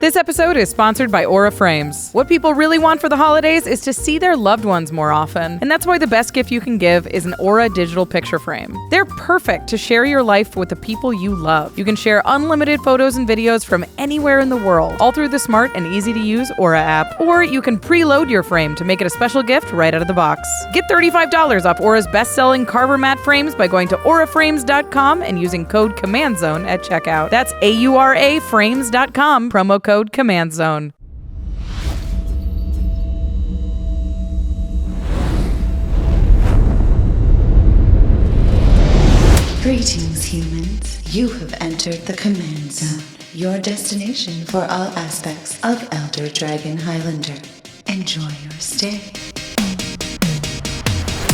This episode is sponsored by Aura Frames. What people really want for the holidays is to see their loved ones more often. And that's why the best gift you can give is an Aura digital picture frame. They're perfect to share your life with the people you love. You can share unlimited photos and videos from anywhere in the world, all through the smart and easy-to-use Aura app. Or you can preload your frame to make it a special gift right out of the box. Get $35 off Aura's best-selling Carver Mat frames by going to auraframes.com and using code CommandZone at checkout. That's AURA frames.com, promo code CommandZone. Greetings, humans. You have entered the Command Zone, your destination for all aspects of Elder Dragon Highlander. Enjoy your stay.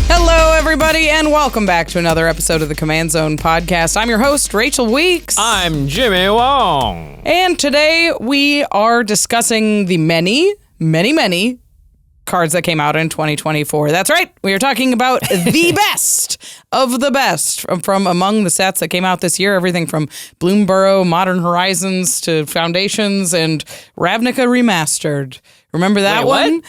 Hello, everybody, and welcome back to another episode of the Command Zone podcast. I'm your host, Rachel Weeks. I'm Jimmy Wong. And today we are discussing the many cards that came out in 2024. That's right. We are talking about the best of the best from among the sets that came out this year. Everything from Bloomburrow, Modern Horizons to Foundations and Ravnica Remastered. Remember that one?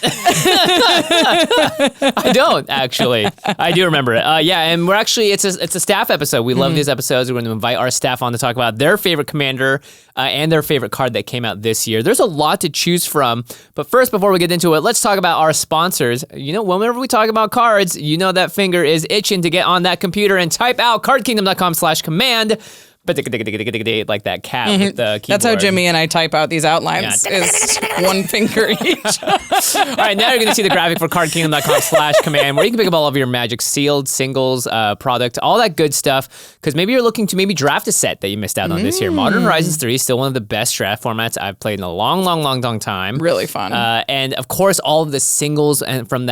I don't, actually. I do remember it. Yeah, and we're actually, it's a staff episode. We love these episodes. We're going to invite our staff on to talk about their favorite commander and their favorite card that came out this year. There's a lot to choose from. But first, before we get into it, let's talk about our sponsors. You know, whenever we talk about cards, you know that finger is itching to get on that computer and type out cardkingdom.com/command. But like that cat with the keyboard. That's how Jimmy and I type out these outlines, is one finger each. All right, now you're going to see the graphic for cardkingdom.com/command, where you can pick up all of your Magic sealed, singles, product, all that good stuff, because maybe you're looking to maybe draft a set that you missed out on this year. Modern Horizons 3 is still one of the best draft formats I've played in a long time. Really fun. And of course, all of the singles and from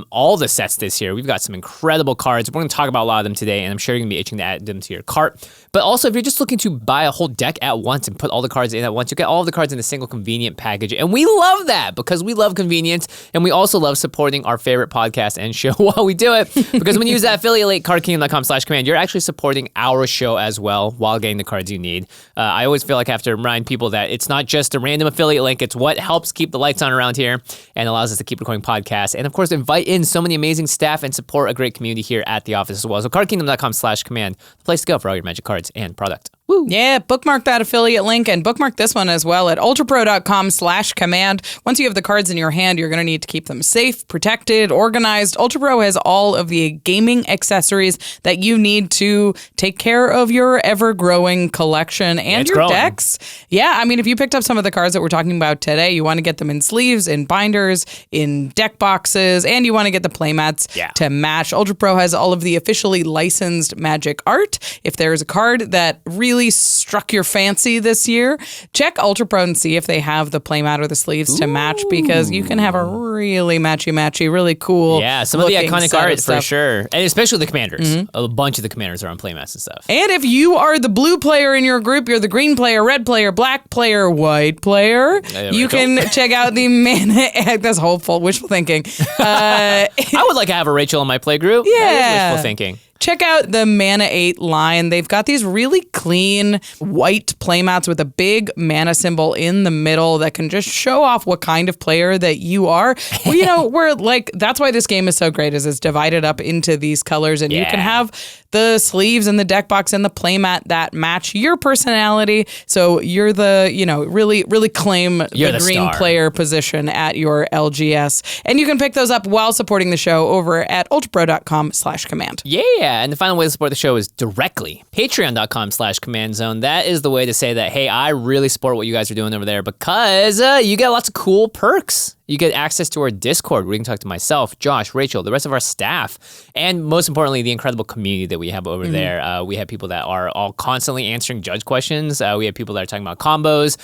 all the sets this year, we've got some incredible cards. We're going to talk about a lot of them today, and I'm sure you're going to be itching to add them to your cart. But also, if you're just looking to buy a whole deck at once and put all the cards in at once, you get all of the cards in a single convenient package. And we love that because we love convenience, and we also love supporting our favorite podcast and show while we do it. Because when you use that affiliate link, cardkingdom.com/command, you're actually supporting our show as well while getting the cards you need. I always feel like I have to remind people that it's not just a random affiliate link. It's what helps keep the lights on around here and allows us to keep recording podcasts. And of course, invite in so many amazing staff and support a great community here at the office as well. So cardkingdom.com/command, the place to go for all your Magic cards and product. Woo. Yeah, bookmark that affiliate link and bookmark this one as well at ultrapro.com/command. Once you have the cards in your hand, you're going to need to keep them safe, protected, organized. UltraPro has all of the gaming accessories that you need to take care of your ever-growing collection and your decks. Yeah, I mean, if you picked up some of the cards that we're talking about today, you want to get them in sleeves, in binders, in deck boxes, and you want to get the playmats to match. UltraPro has all of the officially licensed Magic art. If there's a card that really struck your fancy this year, check UltraPro and see if they have the playmat or the sleeves to match, because you can have a really matchy, really cool. Yeah, some of the iconic art for sure. And especially the commanders. A bunch of the commanders are on playmats and stuff. And if you are the blue player in your group, you're the green player, red player, black player, white player, you can check out the Mana. That's hopeful, wishful thinking. I would like to have a Rachel in my play group. Yeah. That is wishful thinking. Check out the Mana 8 line. They've got these really clean white playmats with a big mana symbol in the middle that can just show off what kind of player that you are. Well, you know, we're like, that's why this game is so great, is it's divided up into these colors, and you can have the sleeves and the deck box and the playmat that match your personality. So you're the, you know, really claim the green star player position at your LGS. And you can pick those up while supporting the show over at ultrapro.com/command. Yeah, and the final way to support the show is directly patreon.com/command-zone. That is the way to say that, hey, I really support what you guys are doing over there, because you get lots of cool perks. You get access to our Discord where you can talk to myself, Josh, Rachel, the rest of our staff, and most importantly, the incredible community that we have over there. We have people that are all constantly answering judge questions. We have people that are talking about combos.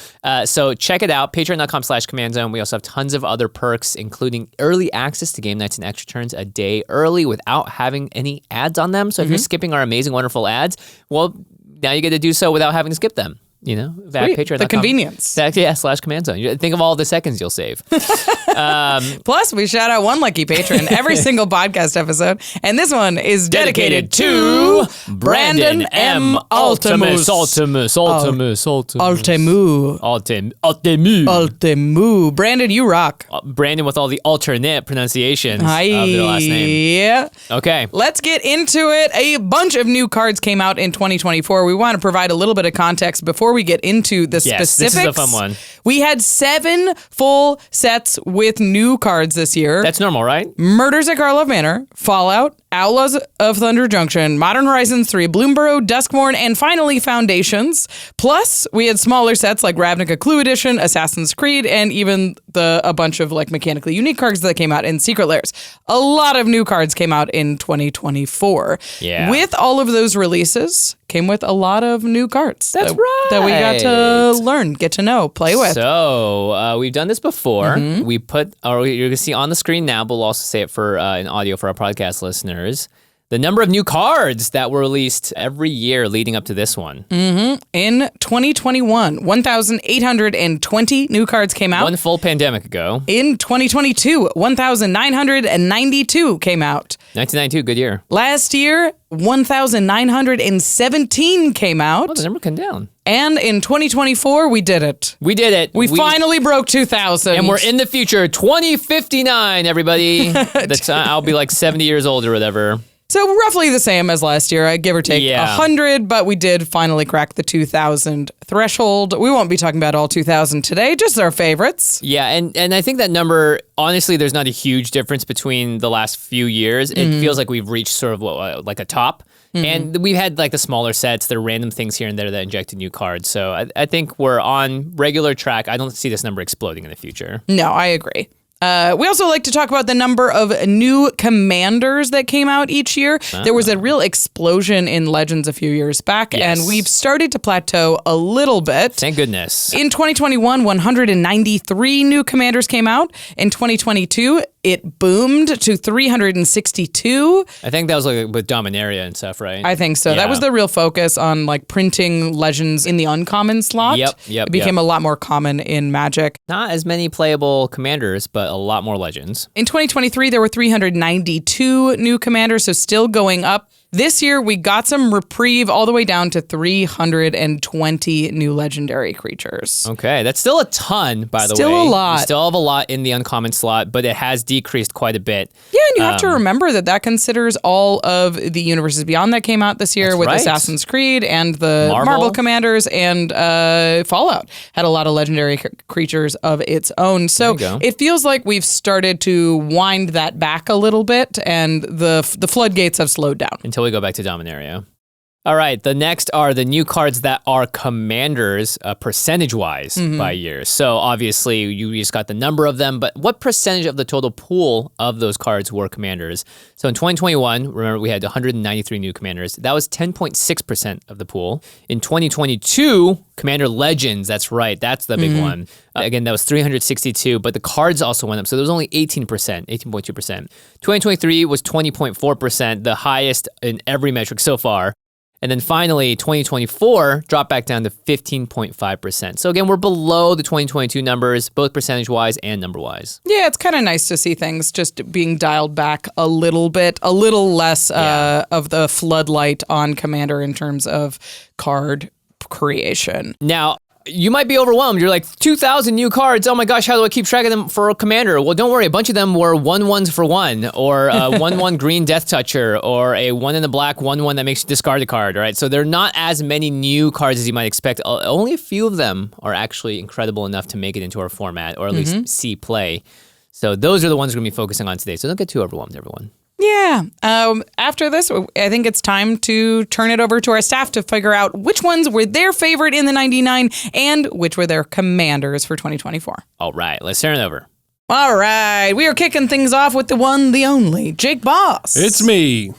So check it out, patreon.com/command-zone. We also have tons of other perks, including early access to game nights and extra turns a day early without having any ads on them. So if you're skipping our amazing, wonderful ads, well, now you get to do so without having to skip them. You know, Patreon.com. The convenience. /command zone. Think of all the seconds you'll save. Plus, we shout out one lucky patron every single podcast episode. And this one is dedicated to Brandon M. Ultimus. Ultimu. Brandon, you rock. Brandon with all the alternate pronunciations of their last name. Yeah. Okay. Let's get into it. A bunch of new cards came out in 2024. We want to provide a little bit of context before we get into the specifics. This is a fun one. We had 7 full sets with new cards this year. That's normal, right? Murders at Garlov Manor, Fallout, Outlaws of Thunder Junction, Modern Horizons 3, Bloomburrow, Duskmourn, and finally Foundations. Plus, we had smaller sets like Ravnica Clue Edition, Assassin's Creed, and even a bunch of like mechanically unique cards that came out in Secret Lairs. A lot of new cards came out in 2024. Yeah. With all of those releases, came with a lot of new cards. That's right. That we got to learn, get to know, play with. So we've done this before. Mm-hmm. We put, or you're going to see on the screen now, but we'll also say it for in audio for our podcast listeners, the number of new cards that were released every year leading up to this one. Mm-hmm. In 2021, 1,820 new cards came out. One full pandemic ago. In 2022, 1,992 came out. 1992, good year. Last year, 1,917 came out. Oh, the number came down. And in 2024, we did it. We did it. We finally broke 2,000. And we're in the future, 2059, everybody. I'll be like 70 years old or whatever. So roughly the same as last year, give or take 100, but we did finally crack the 2,000 threshold. We won't be talking about all 2,000 today, just our favorites. Yeah, and I think that number, honestly, there's not a huge difference between the last few years. It feels like we've reached sort of like a top. Mm-hmm. And we've had like the smaller sets, there are random things here and there that injected new cards. So I think we're on regular track. I don't see this number exploding in the future. No, I agree. We also like to talk about the number of new commanders that came out each year. There was a real explosion in Legends a few years back, and we've started to plateau a little bit. Thank goodness. In 2021, 193 new commanders came out. In 2022, it boomed to 362. I think that was like with Dominaria and stuff, right? I think so. Yeah. That was the real focus on like printing Legends in the uncommon slot. Yep. It became a lot more common in Magic. Not as many playable commanders, but a lot more Legends. In 2023, there were 392 new commanders, so still going up. This year, we got some reprieve all the way down to 320 new legendary creatures. Okay, that's still a ton, by the way. Still a lot. We still have a lot in the uncommon slot, but it has decreased quite a bit. Yeah, and you have to remember that considers all of the Universes Beyond that came out this year with Assassin's Creed and the Marvel Commanders and Fallout had a lot of legendary creatures of its own. So it feels like we've started to wind that back a little bit, and the floodgates have slowed down. Until we go back to Dominaria. All right, the next are the new cards that are commanders percentage-wise by year. So obviously, you just got the number of them, but what percentage of the total pool of those cards were commanders? So in 2021, remember, we had 193 new commanders. That was 10.6% of the pool. In 2022, Commander Legends, that's right, that's the big one. Again, that was 362, but the cards also went up, so there was only 18%, 18.2%. 2023 was 20.4%, the highest in every metric so far. And then finally, 2024 dropped back down to 15.5%. So again, we're below the 2022 numbers, both percentage-wise and number-wise. Yeah, it's kind of nice to see things just being dialed back a little bit, a little less of the floodlight on Commander in terms of card creation. Now, you might be overwhelmed. You're like, 2,000 new cards. Oh my gosh, how do I keep track of them for a commander? Well, don't worry. A bunch of them were 1/1s for 1, or a 1/1 green Death Toucher, or a 1 in the black 1/1 that makes you discard a card, right? So there are not as many new cards as you might expect. Only a few of them are actually incredible enough to make it into our format, or at least see play. So those are the ones we're going to be focusing on today. So don't get too overwhelmed, everyone. Yeah. After this, I think it's time to turn it over to our staff to figure out which ones were their favorite in the 99 and which were their commanders for 2024. All right, let's turn it over. All right. We are kicking things off with the one, the only, Jake Boss. It's me.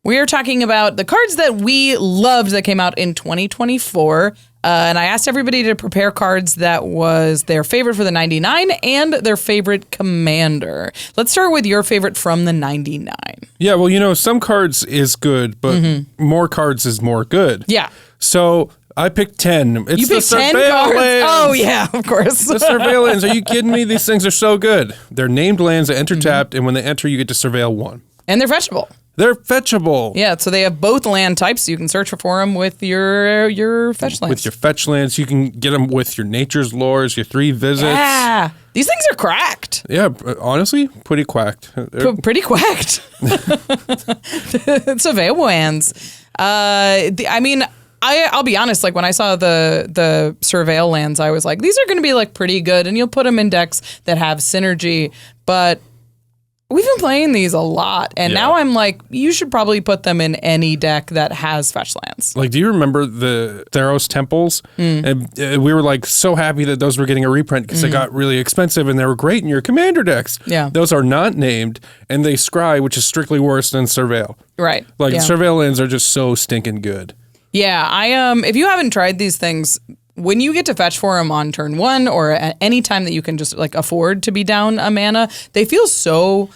We are talking about the cards that we loved that came out in 2024. And I asked everybody to prepare cards that was their favorite for the 99 and their favorite commander. Let's start with your favorite from the 99. Yeah, well, some cards is good, but more cards is more good. Yeah. So I picked 10. It's You the picked 10 cards? Surveillance. Oh, yeah, of course. The Surveillance. Are you kidding me? These things are so good. They're named lands that enter tapped, and when they enter, you get to surveil one. And they're fetchable. They're fetchable. Yeah, so they have both land types. So you can search for them with your fetch lands. With your fetch lands, you can get them with your Nature's Lures, your 3 visits. Yeah. These things are cracked. Yeah, honestly, pretty quacked. Pretty quacked. Surveillable lands. I'll be honest, like when I saw the surveil lands, I was like, these are going to be like pretty good, and you'll put them in decks that have synergy, but we've been playing these a lot, and now I'm like, you should probably put them in any deck that has fetch lands. Like, do you remember the Theros Temples? And we were like so happy that those were getting a reprint because they got really expensive and they were great in your commander decks. Yeah. Those are not named, and they scry, which is strictly worse than Surveil. Right. Like, yeah. Surveil lands are just so stinking good. Yeah, if you haven't tried these things, when you get to fetch for them on turn 1 or at any time that you can just like afford to be down a mana, they feel so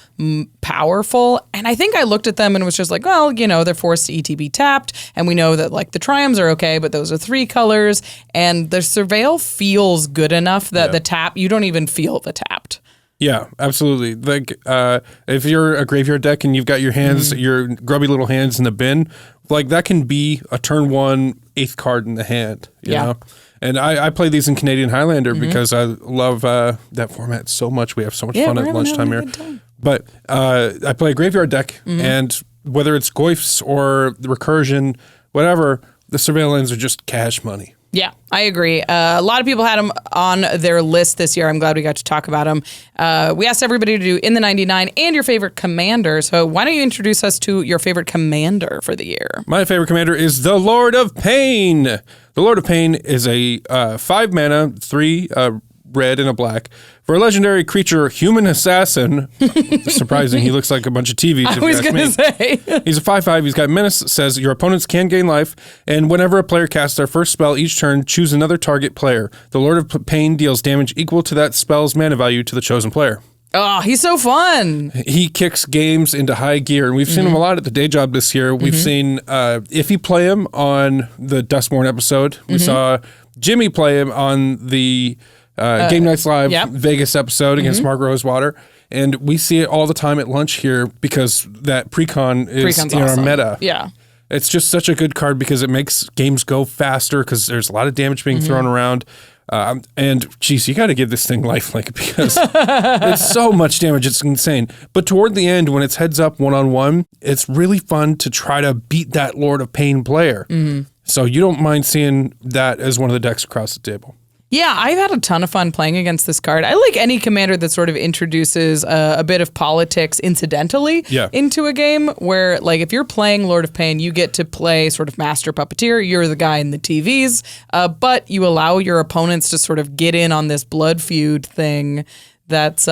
powerful. And I think I looked at them and was just like, well, they're forced to ETB tapped, and we know that like the Triumphs are okay, but those are 3 colors, and the Surveil feels good enough that the tap, you don't even feel the tapped. Yeah, absolutely. Like, if you're a graveyard deck and you've got your hands, your grubby little hands in the bin, like that can be a turn 1 8th card in the hand, you know? And I play these in Canadian Highlander because I love that format so much. We have so much fun at lunchtime here. But I play a graveyard deck, and whether it's Goyfs or the Recursion, whatever, the Surveillance are just cash money. Yeah, I agree. A lot of people had them on their list this year. I'm glad we got to talk about them. We asked everybody to do in the 99 and your favorite commander. So why don't you introduce us to your favorite commander for the year? My favorite commander is the Lord of Pain. The Lord of Pain is a 5 mana, 3 red and a black for a legendary creature, human assassin. Surprising, he looks like a bunch of TVs. I was going to say. He's a 5/5. He's got menace. Says your opponents can gain life, and whenever a player casts their first spell each turn, choose another target player. The Lord of Pain deals damage equal to that spell's mana value to the chosen player. Oh, he's so fun. He kicks games into high gear, and we've seen him a lot at the day job this year. We've seen Iffy play him on the Dustborn episode. We saw Jimmy play him on the Game Nights Live Vegas episode against Mark Rosewater. And we see it all the time at lunch here because that precon is in our meta. Yeah. It's just such a good card because it makes games go faster because there's a lot of damage being thrown around. And geez, you got to give this thing lifelink because it's so much damage. It's insane. But toward the end, when it's heads up 1-on-1, it's really fun to try to beat that Lord of Pain player. So you don't mind seeing that as one of the decks across the table. Yeah, I've had a ton of fun playing against this card. I like any commander that sort of introduces a bit of politics incidentally into a game where, like, if you're playing Lord of Pain, you get to play sort of Master Puppeteer. You're the guy in the TVs, but you allow your opponents to sort of get in on this blood feud thing that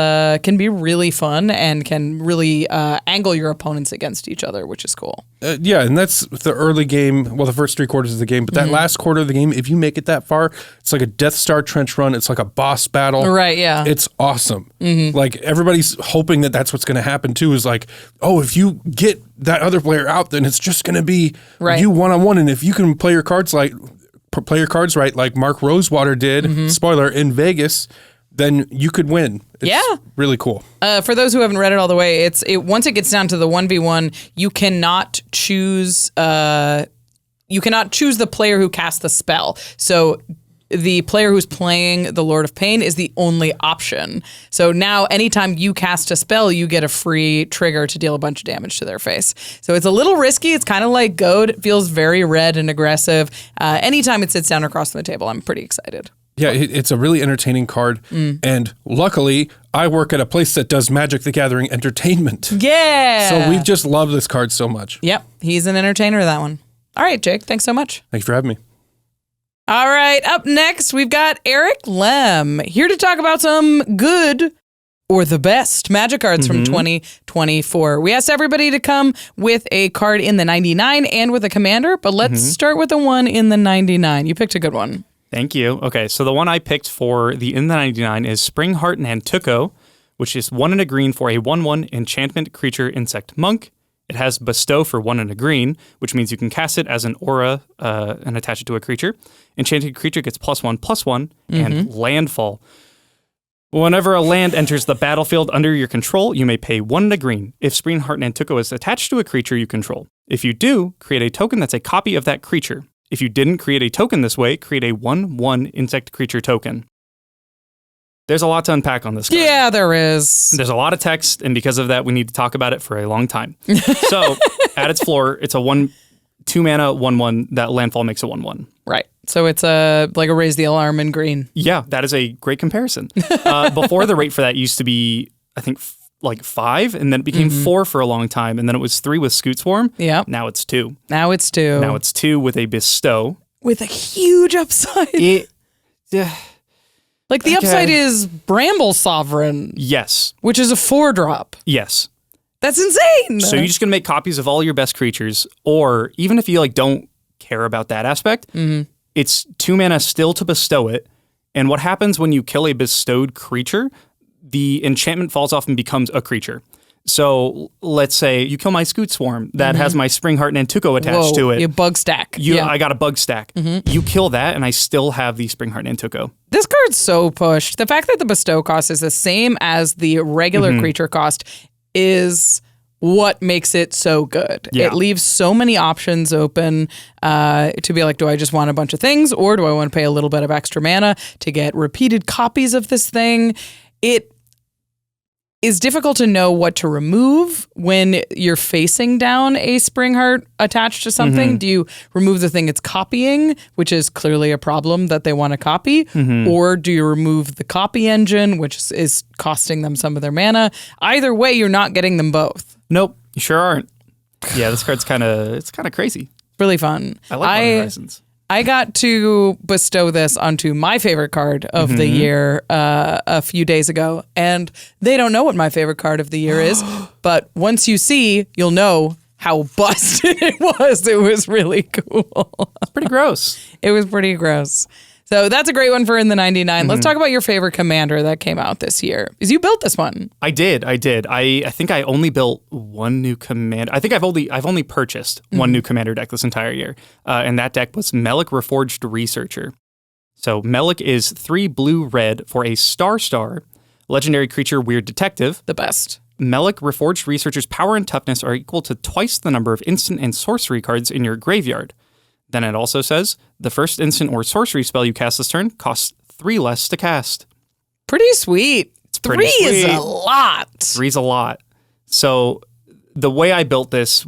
can be really fun and can really angle your opponents against each other, which is cool. Yeah, and that's the early game, well, the first 3 quarters of the game, but that last quarter of the game, if you make it that far, it's like a Death Star trench run. It's like a boss battle. Right, yeah. It's awesome. Like, everybody's hoping that that's what's going to happen, too, is like, oh, if you get that other player out, then it's just going to be you one-on-one, and if you can play your cards right, like Mark Rosewater did, spoiler, in Vegas, then you could win. It's really cool. For those who haven't read it all the way, once it gets down to the 1v1, you cannot choose the player who casts the spell. So the player who's playing the Lord of Pain is the only option. So now anytime you cast a spell, you get a free trigger to deal a bunch of damage to their face. So it's a little risky. It's kind of like Goad. It feels very red and aggressive. Anytime it sits down across the table, I'm pretty excited. Yeah, it's a really entertaining card. And luckily, I work at a place that does Magic the Gathering entertainment. Yeah. So we just love this card so much. Yep. He's an entertainer, that one. All right, Jake. Thanks so much. Thank you for having me. All right. Up next, we've got Eric Lem here to talk about some good or the best Magic cards from 2024. We asked everybody to come with a card in the 99 and with a commander, but let's start with the one in the 99. You picked a good one. Thank you. Okay, so the one I picked for the in the 99 is Springheart Nantuko, which is 1 and a green for a 1/1 enchantment creature insect monk. It has Bestow for 1 and a green, which means you can cast it as an aura and attach it to a creature. Enchanted creature gets +1/+1, and Landfall. Whenever a land enters the battlefield under your control, you may pay 1 and a green if Spring Heart Nantuko is attached to a creature you control. If you do, create a token that's a copy of that creature. If you didn't create a token this way, create a 1/1 insect creature token. There's a lot to unpack on this card. Yeah, there is. There's a lot of text, and because of that, we need to talk about it for a long time. So, at its floor, it's a 2 mana 1/1 that landfall makes a 1/1. Right. So it's like a raise the alarm in green. Yeah, that is a great comparison. Before, the rate for that used to be, I think, like 5, and then it became 4 for a long time, and then it was 3 with Scoot Swarm. Yeah. Now it's 2. Now it's 2. Now it's 2 with a Bestow. With a huge upside. Like the upside is Bramble Sovereign. Yes. Which is a 4-drop. Yes. That's insane. So you're just going to make copies of all your best creatures, or even if you like don't care about that aspect, it's 2 mana still to bestow it. And what happens when you kill a bestowed creature, the enchantment falls off and becomes a creature. So let's say you kill my Scoot Swarm that has my Spring Heart Nantuko attached to it. You bug stack. I got a bug stack. You kill that and I still have the Spring Heart Nantuko. This card's so pushed. The fact that the bestow cost is the same as the regular creature cost is what makes it so good. Yeah. It leaves so many options open to be like, do I just want a bunch of things, or do I want to pay a little bit of extra mana to get repeated copies of this thing? It is difficult to know what to remove when you're facing down a Spring Heart attached to something. Do you remove the thing it's copying, which is clearly a problem that they want to copy, or do you remove the copy engine, which is costing them some of their mana? Either way, you're not getting them both. Nope, you sure aren't. Yeah, this card's kind of crazy. Really fun. I like Modern Horizons. I got to bestow this onto my favorite card of the year a few days ago, and they don't know what my favorite card of the year is, but once you see, you'll know how busted it was. It was really cool. It's pretty gross. It was pretty gross. So that's a great one for In the 99. Let's talk about your favorite commander that came out this year. Because you built this one. I did. I think I only built one new commander. I think I've only purchased one new commander deck this entire year. And that deck was Melek Reforged Researcher. So Melek is 3 blue-red for a star legendary creature Weird Detective. The best. Melek Reforged Researcher's power and toughness are equal to twice the number of instant and sorcery cards in your graveyard. Then it also says, the first instant or sorcery spell you cast this turn costs 3 less to cast. Pretty sweet. It's pretty 3 sweet. is a lot. 3's a lot. So the way I built this,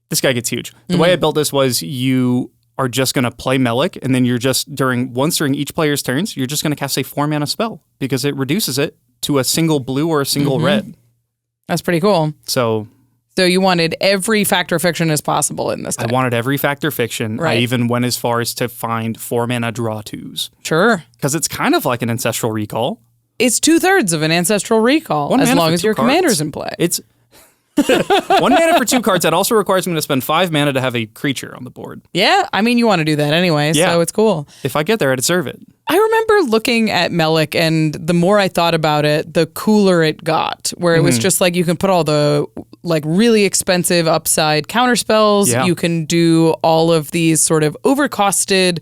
this guy gets huge. The way I built this was you are just going to play Melek, and then you're just, during each player's turns, you're just going to cast a 4 mana spell because it reduces it to a single blue or a single red. That's pretty cool. So you wanted every factor fiction as possible in this deck. I wanted every factor fiction. Right. I even went as far as to find 4 mana draw 2s. Sure. Because it's kind of like an Ancestral Recall. It's 2/3 of an Ancestral Recall, 1 as mana long for as 2 your cards. commander's in play. It's 1 mana for 2 cards. That also requires me to spend 5 mana to have a creature on the board. Yeah, I mean, you want to do that anyway, Yeah. so it's cool. If I get there, I deserve it. I remember looking at Melek, and the more I thought about it, the cooler it got, where it was just like you can put all the like really expensive upside counter spells. Yeah. You can do all of these sort of overcosted.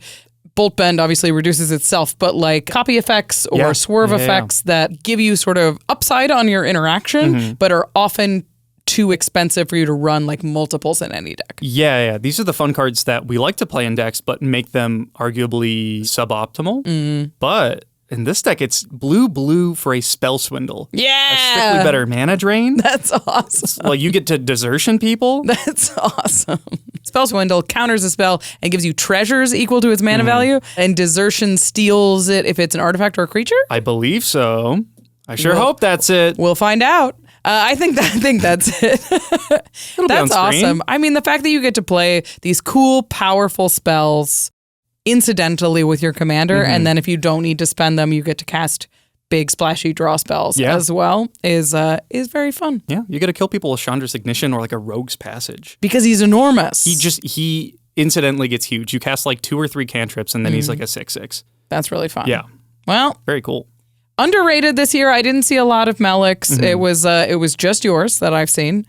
Bolt Bend obviously reduces itself, but like copy effects or Yeah. swerve Yeah. effects that give you sort of upside on your interaction, but are often too expensive for you to run like multiples in any deck. Yeah. These are the fun cards that we like to play in decks, but make them arguably suboptimal. But in this deck, it's blue for a Spell Swindle. A strictly Yeah. better mana drain. That's awesome. Like you get to desertion people. That's awesome. Spell Swindle counters a spell and gives you treasures equal to its mana value, and Desertion steals it if it's an artifact or a creature? I believe so. I sure hope that's it. We'll find out. I think that's it. It'll be on That's screen. awesome. I mean, the fact that you get to play these cool, powerful spells incidentally with your commander, and then if you don't need to spend them, you get to cast big, splashy draw spells as well, is very fun. Yeah, you get to kill people with Chandra's Ignition or like a Rogue's Passage. Because he's enormous. He incidentally gets huge. You cast like 2 or 3 cantrips, and then he's like a 6/6. That's really fun. Yeah, Well, very cool. Underrated this year. I didn't see a lot of Meliks. It was just yours that I've seen.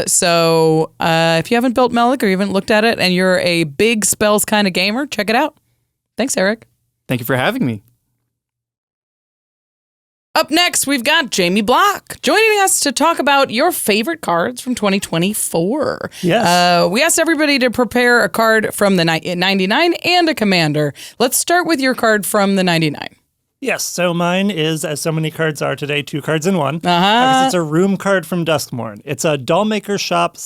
So if you haven't built Melik or you haven't looked at it and you're a big spells kind of gamer, check it out. Thanks, Eric. Thank you for having me. Up next, we've got Jamie Block joining us to talk about your favorite cards from 2024. Yes. We asked everybody to prepare a card from the 99 and a commander. Let's start with your card from the 99. Yes, so mine is, as so many cards are today, 2 cards in one. Because it's a room card from Duskmourn. It's a Dollmaker Shop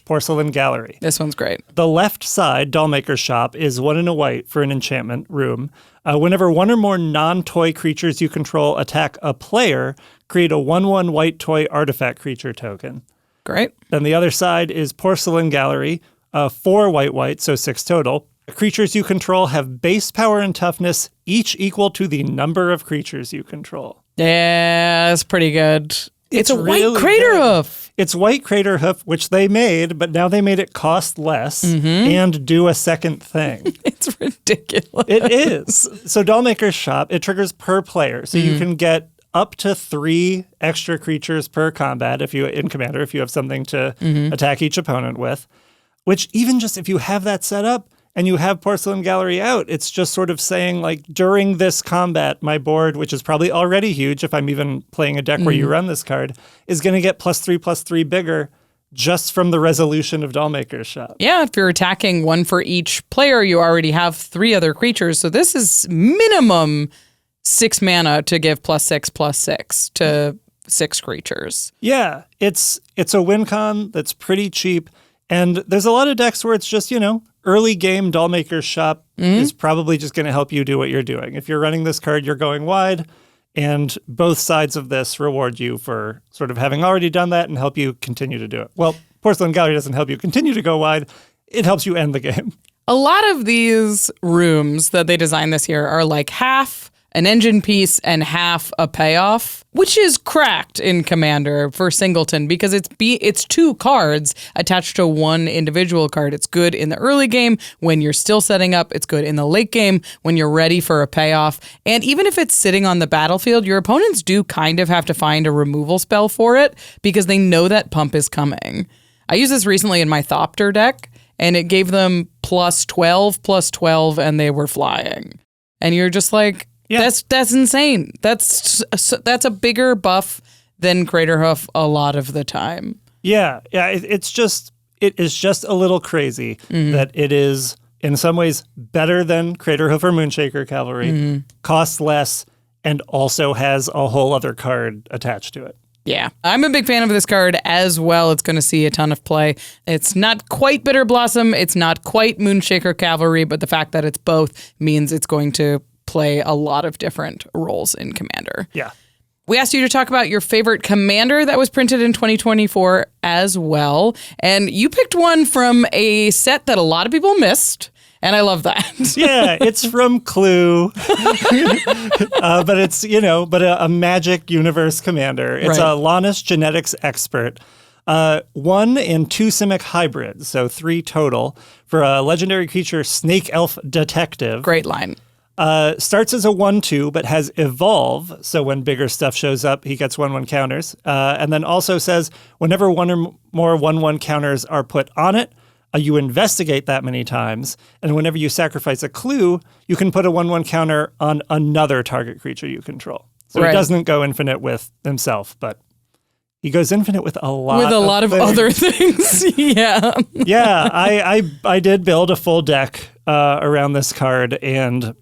/ Porcelain Gallery. This one's great. The left side, Dollmaker Shop, is 1 and a white for an enchantment room. Whenever 1 or more non-toy creatures you control attack a player, create a 1/1 white toy artifact creature token. Great. Then the other side is Porcelain Gallery, 4 white, so 6 total. Creatures you control have base power and toughness, each equal to the number of creatures you control. Yeah, that's pretty good. It's a really white crater good. hoof. It's white crater hoof, which they made, but now they made it cost less and do a second thing. It's ridiculous. It is. So Dollmaker's Shop, it triggers per player. So you can get up to 3 extra creatures per combat in Commander if you have something to attack each opponent with, which even just if you have that set up, and you have Porcelain Gallery out, it's just sort of saying, like, during this combat, my board, which is probably already huge if I'm even playing a deck where you run this card, is going to get +3/+3 bigger just from the resolution of Dollmaker's Shop. Yeah, if you're attacking 1 for each player, you already have 3 other creatures. So this is minimum 6 mana to give +6/+6 to 6 creatures. Yeah, it's a win con that's pretty cheap. And there's a lot of decks where it's just, early game Dollmaker's Shop is probably just going to help you do what you're doing. If you're running this card, you're going wide, and both sides of this reward you for sort of having already done that and help you continue to do it. Well, Porcelain Gallery doesn't help you continue to go wide. It helps you end the game. A lot of these rooms that they designed this year are like half an engine piece and half a payoff, which is cracked in Commander for Singleton because it's 2 cards attached to 1 individual card. It's good in the early game when you're still setting up. It's good in the late game when you're ready for a payoff. And even if it's sitting on the battlefield, your opponents do kind of have to find a removal spell for it because they know that pump is coming. I used this recently in my Thopter deck, and it gave them +12/+12, and they were flying. And you're just like, Yeah. That's insane. That's a bigger buff than Craterhoof a lot of the time. Yeah. It is just a little crazy that it is in some ways better than Craterhoof or Moonshaker Cavalry, costs less, and also has a whole other card attached to it. Yeah, I'm a big fan of this card as well. It's going to see a ton of play. It's not quite Bitter Blossom. It's not quite Moonshaker Cavalry, but the fact that it's both means it's going to play a lot of different roles in Commander. Yeah. We asked you to talk about your favorite Commander that was printed in 2024 as well. And you picked one from a set that a lot of people missed. And I love that. Yeah, it's from Clue. But it's, a Magic Universe Commander. It's Right. a Lannis Genetics Expert. 1 and 2 Simic hybrids, so 3 total, for a legendary creature, Snake Elf Detective. Great line. Starts as a 1/2, but has Evolve, so when bigger stuff shows up, he gets 1/1 counters. And then also says, whenever 1 or more 1/1 counters are put on it, you investigate that many times, and whenever you sacrifice a clue, you can put a 1/1 counter on another target creature you control. So Right. He doesn't go infinite with himself, but he goes infinite with a lot of things. other things. Yeah. Yeah, I did build a full deck around this card, and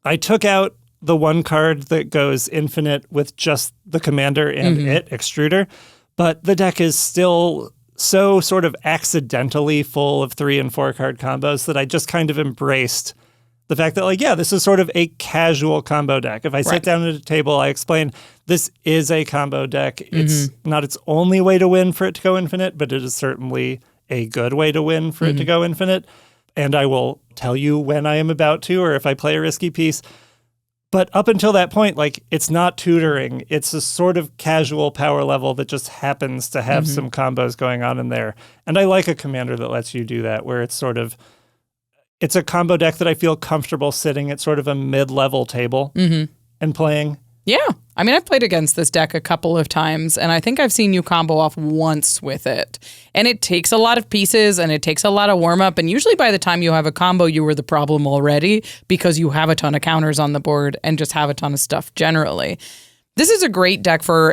I took out the one card that goes infinite with just the commander and Extruder, but the deck is still so sort of accidentally full of 3 and 4 card combos that I just kind of embraced the fact that, this is sort of a casual combo deck. If I sit down at a table, I explain this is a combo deck. It's not its only way to win for it to go infinite, but it is certainly a good way to win for it to go infinite. And I will tell you when I am about to, or if I play a risky piece. But up until that point, it's not tutoring. It's a sort of casual power level that just happens to have some combos going on in there. And I like a commander that lets you do that, where it's a combo deck that I feel comfortable sitting at sort of a mid-level table and playing. Yeah. I mean, I've played against this deck a couple of times, and I think I've seen you combo off once with it. And it takes a lot of pieces, and it takes a lot of warm-up, and usually by the time you have a combo, you were the problem already because you have a ton of counters on the board and just have a ton of stuff generally. This is a great deck for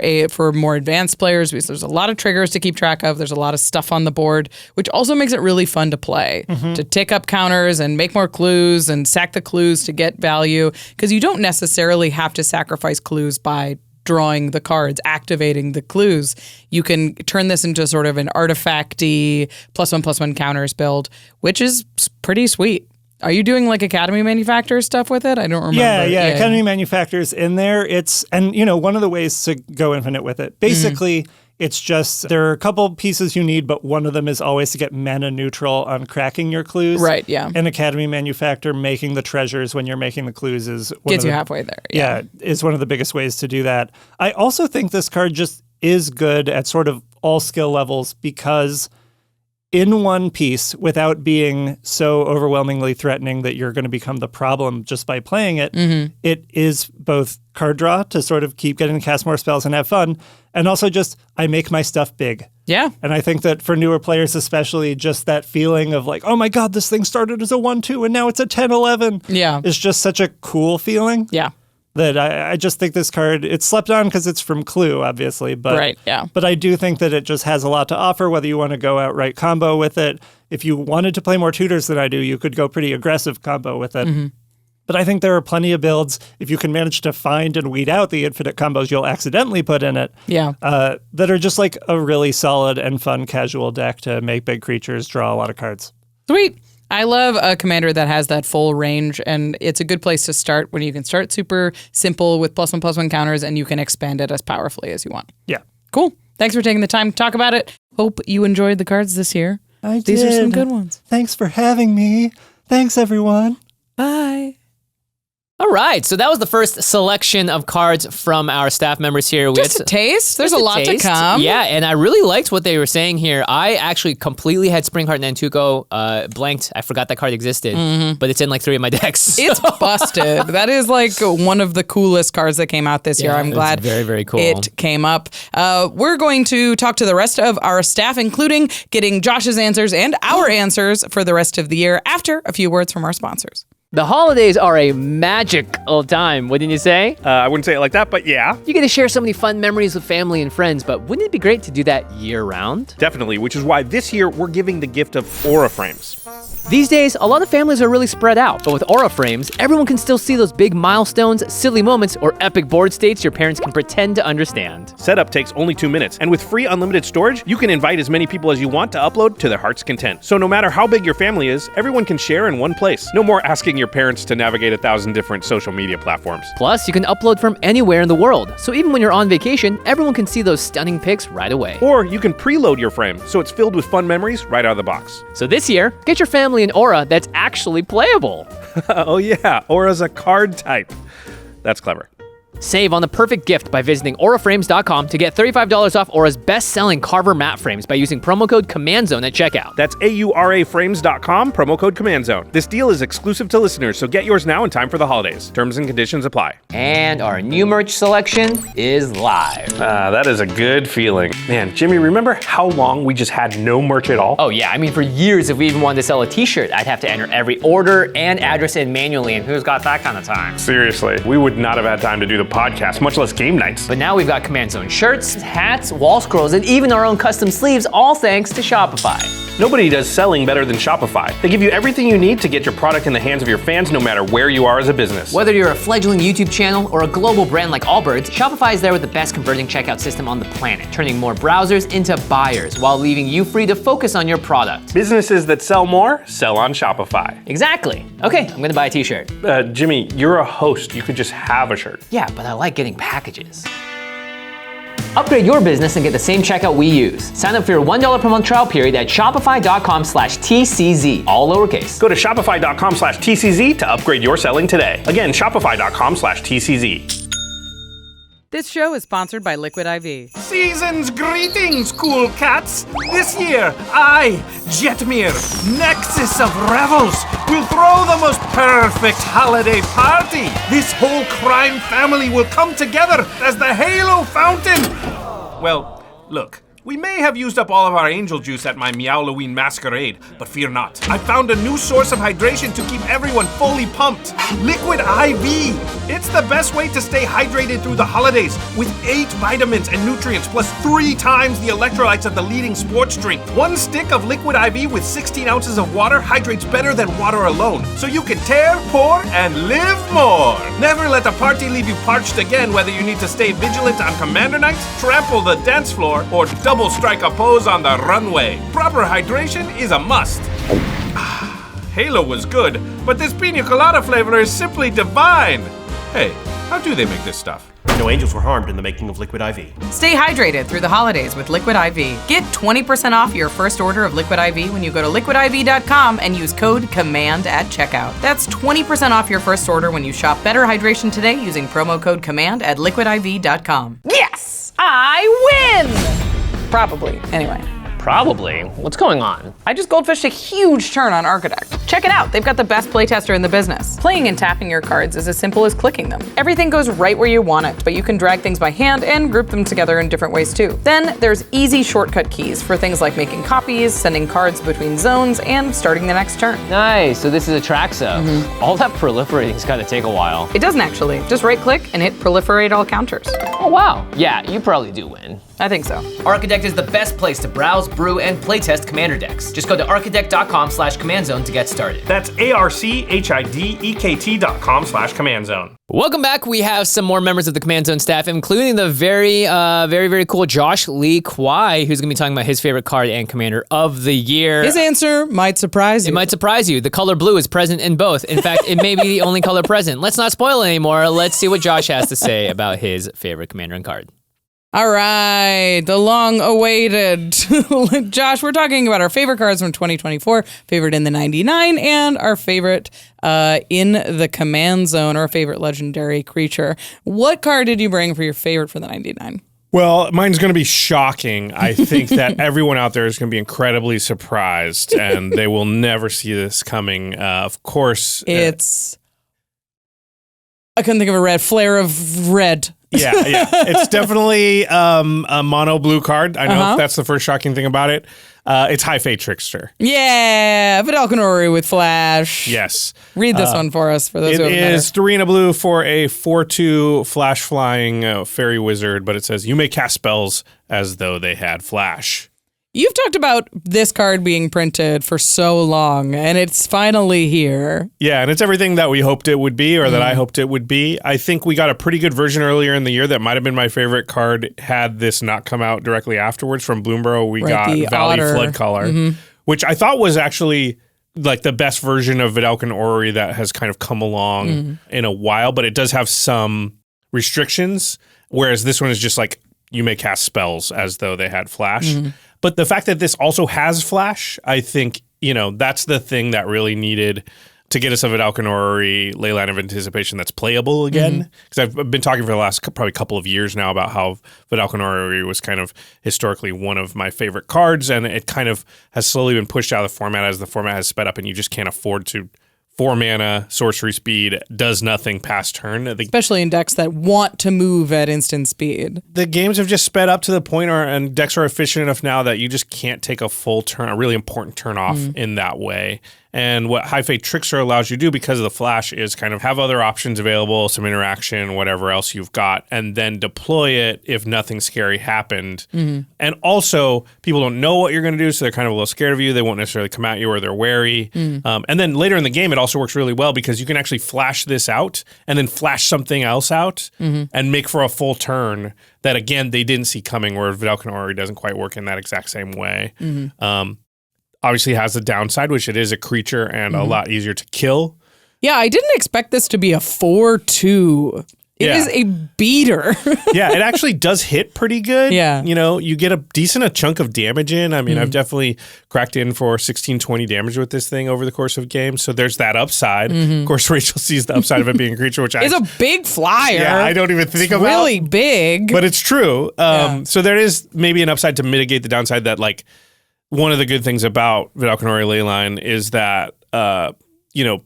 more advanced players because there's a lot of triggers to keep track of. There's a lot of stuff on the board, which also makes it really fun to play, to tick up counters and make more clues and sack the clues to get value because you don't necessarily have to sacrifice clues by drawing the cards, activating the clues. You can turn this into sort of an artifact-y +1/+1 counters build, which is pretty sweet. Are you doing like Academy Manufacturers stuff with it? I don't remember. Yeah. Academy Manufacturers in there. One of the ways to go infinite with it. Basically, it's just there are a couple pieces you need, but one of them is always to get mana neutral on cracking your clues. Right, yeah. And Academy Manufacturer making the treasures when you're making the clues is gets you halfway there. Yeah, is one of the biggest ways to do that. I also think this card just is good at sort of all skill levels because in one piece, without being so overwhelmingly threatening that you're going to become the problem just by playing it, it is both card draw to sort of keep getting to cast more spells and have fun, and also just I make my stuff big. Yeah. And I think that for newer players especially, just that feeling of like, oh my God, this thing started as a 1/2 and now it's a 10/11. Yeah. It's just such a cool feeling. Yeah. That I just think this card, it's slept on because it's from Clue, obviously. But, right, yeah. But I do think that it just has a lot to offer, whether you want to go outright combo with it. If you wanted to play more tutors than I do, you could go pretty aggressive combo with it. But I think there are plenty of builds, if you can manage to find and weed out the infinite combos you'll accidentally put in it, that are just like a really solid and fun casual deck to make big creatures draw a lot of cards. Sweet. I love a commander that has that full range, and it's a good place to start when you can start super simple with +1/+1 counters, and you can expand it as powerfully as you want. Yeah. Cool. Thanks for taking the time to talk about it. Hope you enjoyed the cards this year. I did. These are some good ones. Thanks for having me. Thanks, everyone. Bye. All right, so that was the first selection of cards from our staff members here. Just a taste. There's a lot to come. Yeah, and I really liked what they were saying here. I actually completely had Springheart Nantuko blanked. I forgot that card existed, but it's in like 3 of my decks. It's busted. That is like one of the coolest cards that came out this year. I'm glad very, very cool. it came up. We're going to talk to the rest of our staff, including getting Josh's answers and our answers for the rest of the year after a few words from our sponsors. The holidays are a magical time, wouldn't you say? I wouldn't say it like that, but yeah. You get to share so many fun memories with family and friends, but wouldn't it be great to do that year-round? Definitely, which is why this year we're giving the gift of Aura Frames. These days, a lot of families are really spread out, but with Aura Frames, everyone can still see those big milestones, silly moments, or epic board states your parents can pretend to understand. Setup takes only 2 minutes, and with free unlimited storage, you can invite as many people as you want to upload to their heart's content. So no matter how big your family is, everyone can share in one place. No more asking your parents to navigate 1,000 different social media platforms. Plus, you can upload from anywhere in the world, so even when you're on vacation, everyone can see those stunning pics right away. Or you can preload your frame, so it's filled with fun memories right out of the box. So this year, get your family an Aura that's actually playable. Oh yeah, Aura's a card type. That's clever. Save on the perfect gift by visiting auraframes.com to get $35 off Aura's best-selling Carver mat frames by using promo code CommandZone at checkout. That's auraframes.com, promo code CommandZone. This deal is exclusive to listeners, so get yours now in time for the holidays. Terms and conditions apply. And our new merch selection is live. That is a good feeling. Man, Jimmy, remember how long we just had no merch at all? Oh yeah, I mean for years if we even wanted to sell a t-shirt, I'd have to enter every order and address in manually, and who's got that kind of time? Seriously, we would not have had time to do the podcast, much less game nights. But now we've got Command Zone shirts, hats, wall scrolls, and even our own custom sleeves, all thanks to Shopify. Nobody does selling better than Shopify. They give you everything you need to get your product in the hands of your fans no matter where you are as a business. Whether you're a fledgling YouTube channel or a global brand like Allbirds, Shopify is there with the best converting checkout system on the planet, turning more browsers into buyers while leaving you free to focus on your product. Businesses that sell more, sell on Shopify. Exactly. Okay, I'm gonna buy a t-shirt. Jimmy, you're a host. You could just have a shirt. Yeah, but I like getting packages. Upgrade your business and get the same checkout we use. Sign up for your $1 per month trial period at shopify.com/TCZ, all lowercase. Go to shopify.com/TCZ to upgrade your selling today. Again, shopify.com/TCZ. This show is sponsored by Liquid IV. Season's greetings, cool cats! This year, I, Jetmir, Nexus of Revels, will throw the most perfect holiday party! This whole crime family will come together as the Halo Fountain! Well, look. We may have used up all of our angel juice at my Meowloween masquerade, but fear not. I found a new source of hydration to keep everyone fully pumped. Liquid IV. It's the best way to stay hydrated through the holidays with 8 vitamins and nutrients plus 3 times the electrolytes of the leading sports drink. 1 stick of Liquid IV with 16 ounces of water hydrates better than water alone, so you can tear, pour, and live more. Never let the party leave you parched again, whether you need to stay vigilant on Commander Night, trample the dance floor, or double strike a pose on the runway. Proper hydration is a must. Halo was good, but this pina colada flavor is simply divine. Hey, how do they make this stuff? No angels were harmed in the making of Liquid IV. Stay hydrated through the holidays with Liquid IV. Get 20% off your first order of Liquid IV when you go to liquidiv.com and use code COMMAND at checkout. That's 20% off your first order when you shop Better Hydration today using promo code COMMAND at liquidiv.com. Yes! I win! Probably. Anyway. Probably. What's going on? I just goldfished a huge turn on ARCHIDEKT. Check it out. They've got the best playtester in the business. Playing and tapping your cards is as simple as clicking them. Everything goes right where you want it, but you can drag things by hand and group them together in different ways too. Then there's easy shortcut keys for things like making copies, sending cards between zones, and starting the next turn. Nice. So this is a Traxo. All that proliferating's got to take a while. It doesn't actually. Just right-click and hit proliferate all counters. Oh, wow. Yeah, you probably do win. I think so. ARCHIDEKT is the best place to browse, brew, and playtest Commander decks. Just go to archidekt.com/commandzone to get started. That's ARCHIDEKT.com/commandzone. Welcome back. We have some more members of the Command Zone staff, including the very cool Josh Lee Kwai, who's going to be talking about his favorite card and commander of the year. His answer might surprise you. It might surprise you. The color blue is present in both. In fact, it may be the only color present. Let's not spoil it anymore. Let's see what Josh has to say about his favorite commander and card. All right, the long-awaited. Josh, we're talking about our favorite cards from 2024, favorite in the 99, and our favorite in the Command Zone, or our favorite legendary creature. What card did you bring for your favorite for the 99? Well, mine's going to be shocking. I think that everyone out there is going to be incredibly surprised, and they will never see this coming. Of course. It's... I couldn't think of a red. Flare of red. Yeah. It's definitely a mono blue card. I know that's the first shocking thing about it. It's High Fate Trickster. Yeah, Vidalcanori with Flash. Yes. Read this one for us, for those who haven't It is 3 and a blue for a 4/2 flash flying fairy wizard, but it says you may cast spells as though they had flash. You've talked about this card being printed for so long, and it's finally here. Yeah, and it's everything that we hoped it would be, or that I hoped it would be. I think we got a pretty good version earlier in the year that might have been my favorite card had this not come out directly afterwards. From Bloomborough, we got Valley Flood Color, which I thought was actually like the best version of Vidalcan Orrery that has kind of come along in a while, but it does have some restrictions, whereas this one is just like, you may cast spells as though they had flash. But the fact that this also has flash, I think, that's the thing that really needed to get us a Vidalcan Orrery Leyline of Anticipation that's playable again. Because I've been talking for the last probably couple of years now about how Vidalcan Orrery was kind of historically one of my favorite cards, and it kind of has slowly been pushed out of the format as the format has sped up, and you just can't afford to 4 mana, sorcery speed, does nothing past turn. Especially in decks that want to move at instant speed. The games have just sped up to the point, and decks are efficient enough now that you just can't take a full turn, a really important turn off in that way. And what High Fate Trickster allows you to do because of the flash is kind of have other options available, some interaction, whatever else you've got, and then deploy it if nothing scary happened. And also, people don't know what you're going to do, so they're kind of a little scared of you. They won't necessarily come at you, or they're wary. And then later in the game, it also works really well because you can actually flash this out and then flash something else out and make for a full turn that, again, they didn't see coming, where Vidalcan Orrery doesn't quite work in that exact same way. Obviously has the downside, which it is a creature and a lot easier to kill. Yeah, I didn't expect this to be a 4/2 It is a beater. Yeah, it actually does hit pretty good. Yeah. You know, you get a chunk of damage in. I mean, I've definitely cracked in for 16, 20 damage with this thing over the course of games. So there's that upside. Of course, Rachel sees the upside of it being a creature, which It's a big flyer. Yeah, I don't even think it's about. Really big. But it's true. So there is maybe an upside to mitigate the downside that, like, one of the good things about Vidalcanori Leyline is that,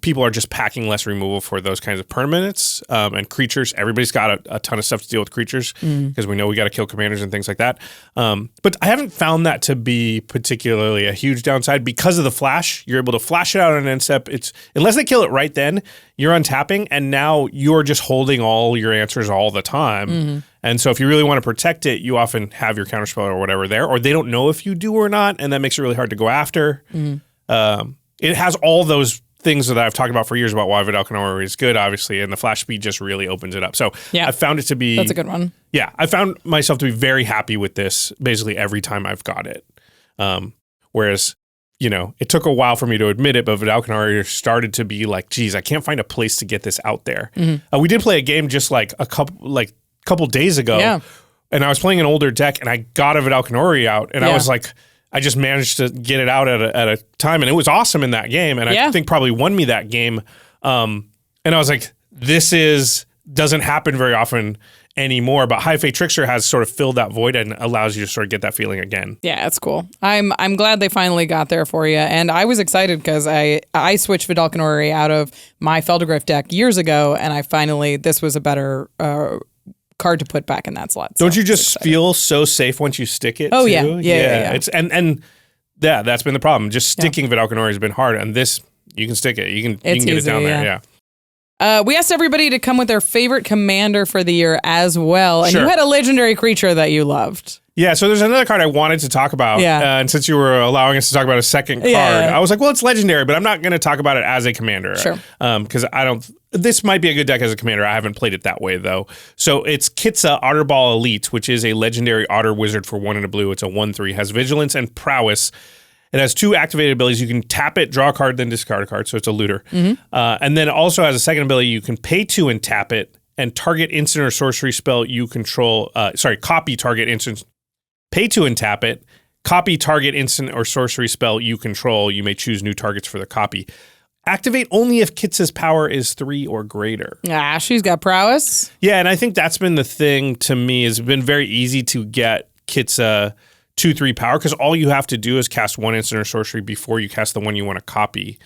people are just packing less removal for those kinds of permanents and creatures. Everybody's got a ton of stuff to deal with creatures because we know we got to kill commanders and things like that. But I haven't found that to be particularly a huge downside because of the flash. You're able to flash it out on an end step. Unless they kill it right then, you're untapping, and now you're just holding all your answers all the time. And so if you really want to protect it, you often have your counterspell or whatever there, or they don't know if you do or not, and that makes it really hard to go after. It has all those things that I've talked about for years about why Vidalcanori is good, obviously, and the flash speed just really opens it up. So I found it to be... That's a good one. Yeah, I found myself to be very happy with this basically every time I've got it. Whereas, it took a while for me to admit it, but Vidalcanori started to be like, geez, I can't find a place to get this out there. We did play a game just like a couple days ago, and I was playing an older deck, and I got a Vidalcanori out, and I was like... I just managed to get it out at a time, and it was awesome in that game, and I think probably won me that game. And I was like, doesn't happen very often anymore, but High Fate Trickster has sort of filled that void and allows you to sort of get that feeling again. Yeah, it's cool. I'm glad they finally got there for you, and I was excited because I switched Vidalcanori out of my Feldergriff deck years ago, and this was a better card to put back in that slot. Don't you just feel so safe once you stick it? Oh, too? Yeah. It's and that's been the problem. Just sticking Vidalcanori has been hard, and this you can stick it. You can get it down there. Yeah. We asked everybody to come with their favorite commander for the year as well, and you had a legendary creature that you loved. Yeah, so there's another card I wanted to talk about, and since you were allowing us to talk about a second card, I was like, well, it's legendary, but I'm not going to talk about it as a commander. Sure. Because this might be a good deck as a commander. I haven't played it that way, though. So it's Kitza Otterball Elite, which is a legendary otter wizard for 1 and a blue. It's a 1/3, has vigilance and prowess. It has 2 activated abilities. You can tap it, draw a card, then discard a card, so it's a looter. And then also has a second ability. You can pay 2 and tap it, and target instant or sorcery spell you control, copy target instant. Pay 2 and tap it. Copy target instant or sorcery spell you control. You may choose new targets for the copy. Activate only if Kitza's power is 3 or greater. She's got prowess. Yeah, and I think that's been the thing to me. It's been very easy to get Kitza 2/3 power because all you have to do is cast 1 instant or sorcery before you cast the one you want to copy.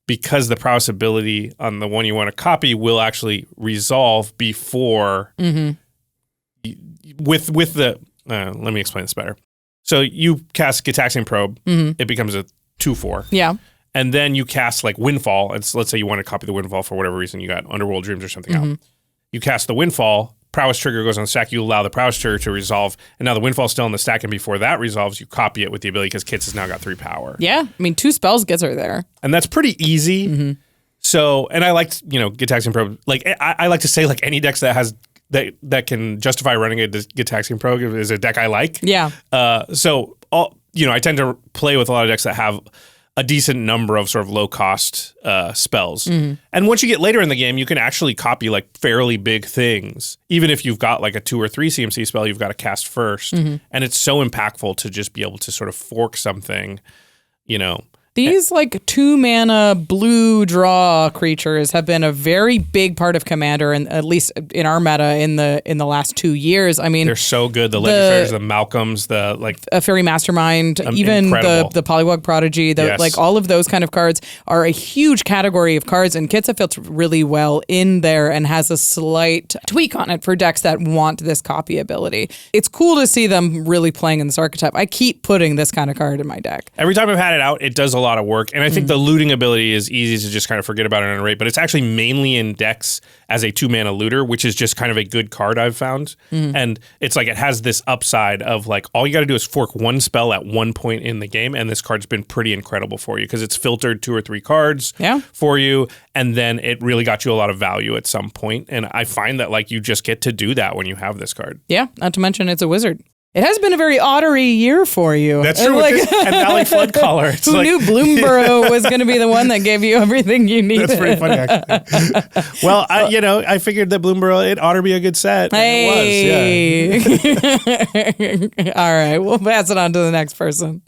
Because the prowess ability on the one you want to copy will actually resolve before with the... let me explain this better. So you cast Gitaxian Probe, it becomes a 2/4. Yeah. And then you cast like Windfall. Let's say you want to copy the Windfall for whatever reason. You got Underworld Dreams or something out. You cast the Windfall, Prowess trigger goes on the stack. You allow the Prowess trigger to resolve. And now the Windfall's still in the stack. And before that resolves, you copy it with the ability because Kits has now got 3 power. Yeah. I mean, 2 spells gets her there. And that's pretty easy. So, and I liked, Gitaxian Probe. Like, I like to say, like, any decks that has that can justify running a Gitaxian Probe is a deck I like. Yeah. So, I tend to play with a lot of decks that have a decent number of sort of low-cost spells. And once you get later in the game, you can actually copy, like, fairly big things. Even if you've got, like, a 2 or 3 CMC spell you've got to cast first. And it's so impactful to just be able to sort of fork something, These like 2-mana blue draw creatures have been a very big part of Commander, and at least in our meta in the last 2 years. I mean, they're so good. The Legendaries, the Malcolms, the like a Fairy Mastermind, even incredible. the Polywog Prodigy, like all of those kind of cards are a huge category of cards, and Kitza fits really well in there and has a slight tweak on it for decks that want this copy ability. It's cool to see them really playing in this archetype. I keep putting this kind of card in my deck. Every time I've had it out, it does a lot of work, and I think the looting ability is easy to just kind of forget about and underrate, but it's actually mainly in decks as a 2-mana looter, which is just kind of a good card I've found. And it's like it has this upside of like all you got to do is fork 1 spell at one point in the game, and this card's been pretty incredible for you because it's filtered 2 or 3 cards for you, and then it really got you a lot of value at some point. And I find that like you just get to do that when you have this card. Yeah, not to mention it's a wizard. It has been a very ottery year for you. That's true. Like, with this and Valley Flood Caller. It's who knew Bloomborough was going to be the one that gave you everything you needed? That's pretty funny, actually. Well, I figured that Bloomborough, it ought to be a good set. Hey. And it was, yeah. All right, we'll pass it on to the next person.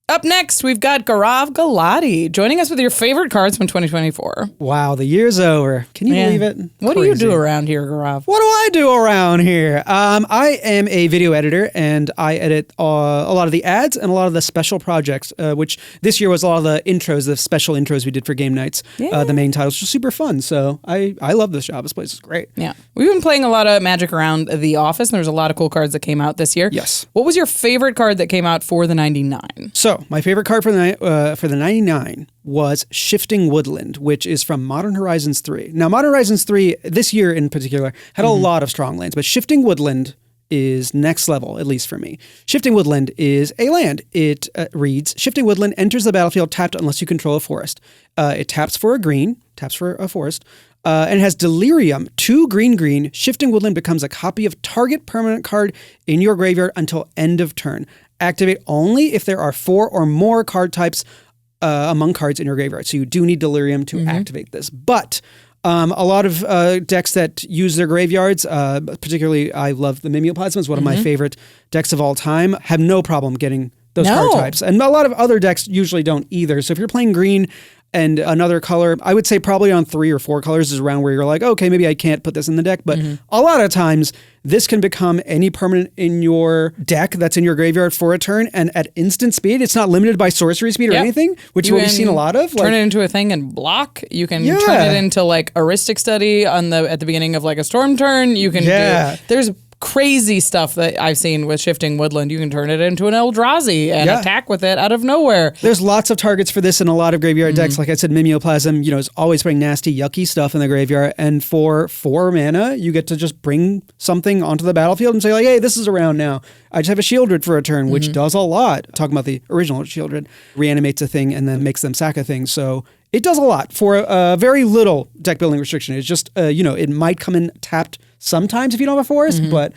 Up next, we've got Gaurav Gulati joining us with your favorite cards from 2024. Wow, the year's over. Can you believe it? What do you do around here, Gaurav? What do I do around here? I am a video editor, and I edit a lot of the ads and a lot of the special projects, which this year was a lot of the intros, the special intros we did for game nights. The main titles, which was super fun. So I love this job. This place is great. Yeah. We've been playing a lot of Magic around the office, and there's a lot of cool cards that came out this year. Yes. What was your favorite card that came out for the 99? So my favorite card for the 99 was Shifting Woodland, which is from Modern Horizons 3. Now, Modern Horizons 3, this year in particular, had a lot of strong lands, but Shifting Woodland is next level, at least for me. Shifting Woodland is a land. It reads, Shifting Woodland enters the battlefield tapped unless you control a forest. It taps for a green, taps for a forest, and has Delirium, 2 green. Shifting Woodland becomes a copy of target permanent card in your graveyard until end of turn. Activate only if there are 4 or more card types among cards in your graveyard. So you do need Delirium to activate this. But a lot of decks that use their graveyards, particularly I love the Mimeoplasma, it's one of my favorite decks of all time, have no problem getting those card types. And a lot of other decks usually don't either. So if you're playing green and another color, I would say probably on 3 or 4 colors is around where you're like, okay, maybe I can't put this in the deck. But a lot of times, this can become any permanent in your deck that's in your graveyard for a turn. And at instant speed, it's not limited by sorcery speed or anything, which is what we've seen a lot of. Turn it into a thing and block. You can turn it into like a Heuristic Study at the beginning of like a storm turn. You can do... There's crazy stuff that I've seen with Shifting Woodland. You can turn it into an Eldrazi and attack with it out of nowhere. There's lots of targets for this in a lot of graveyard decks. Like I said, Mimeoplasm, is always putting nasty, yucky stuff in the graveyard. And for 4 mana, you get to just bring something onto the battlefield and say like, hey, this is around now. I just have a Shieldred for a turn, which does a lot. Talking about the original Shieldred, reanimates a thing and then makes them sack a thing. So it does a lot for a very little deck building restriction. It's just, it might come in tapped sometimes if you don't have a forest, but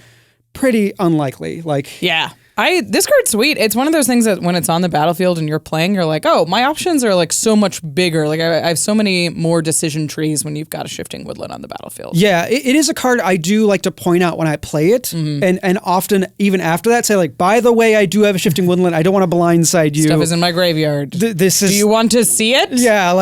pretty unlikely. This card's sweet. It's one of those things that when it's on the battlefield and you're playing, you're like, oh, my options are like so much bigger. Like I have so many more decision trees when you've got a Shifting Woodland on the battlefield. Yeah, it is a card I do like to point out when I play it, and often even after that say like, by the way, I do have a Shifting Woodland. I don't want to blindside you. Stuff is in my graveyard. Do you want to see it? Yeah,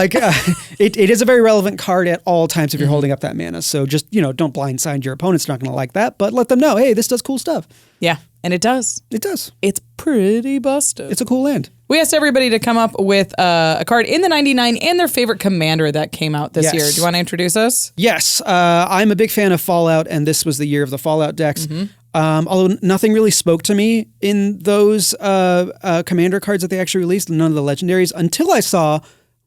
it is a very relevant card at all times if you're holding up that mana. So just don't blindside your opponent's not going to like that, but let them know, hey, this does cool stuff. Yeah. And it does. It does. It's pretty busted. It's a cool land. We asked everybody to come up with a card in the 99 and their favorite commander that came out this year. Do you want to introduce us? Yes. I'm a big fan of Fallout, and this was the year of the Fallout decks. Although nothing really spoke to me in those commander cards that they actually released, none of the legendaries, until I saw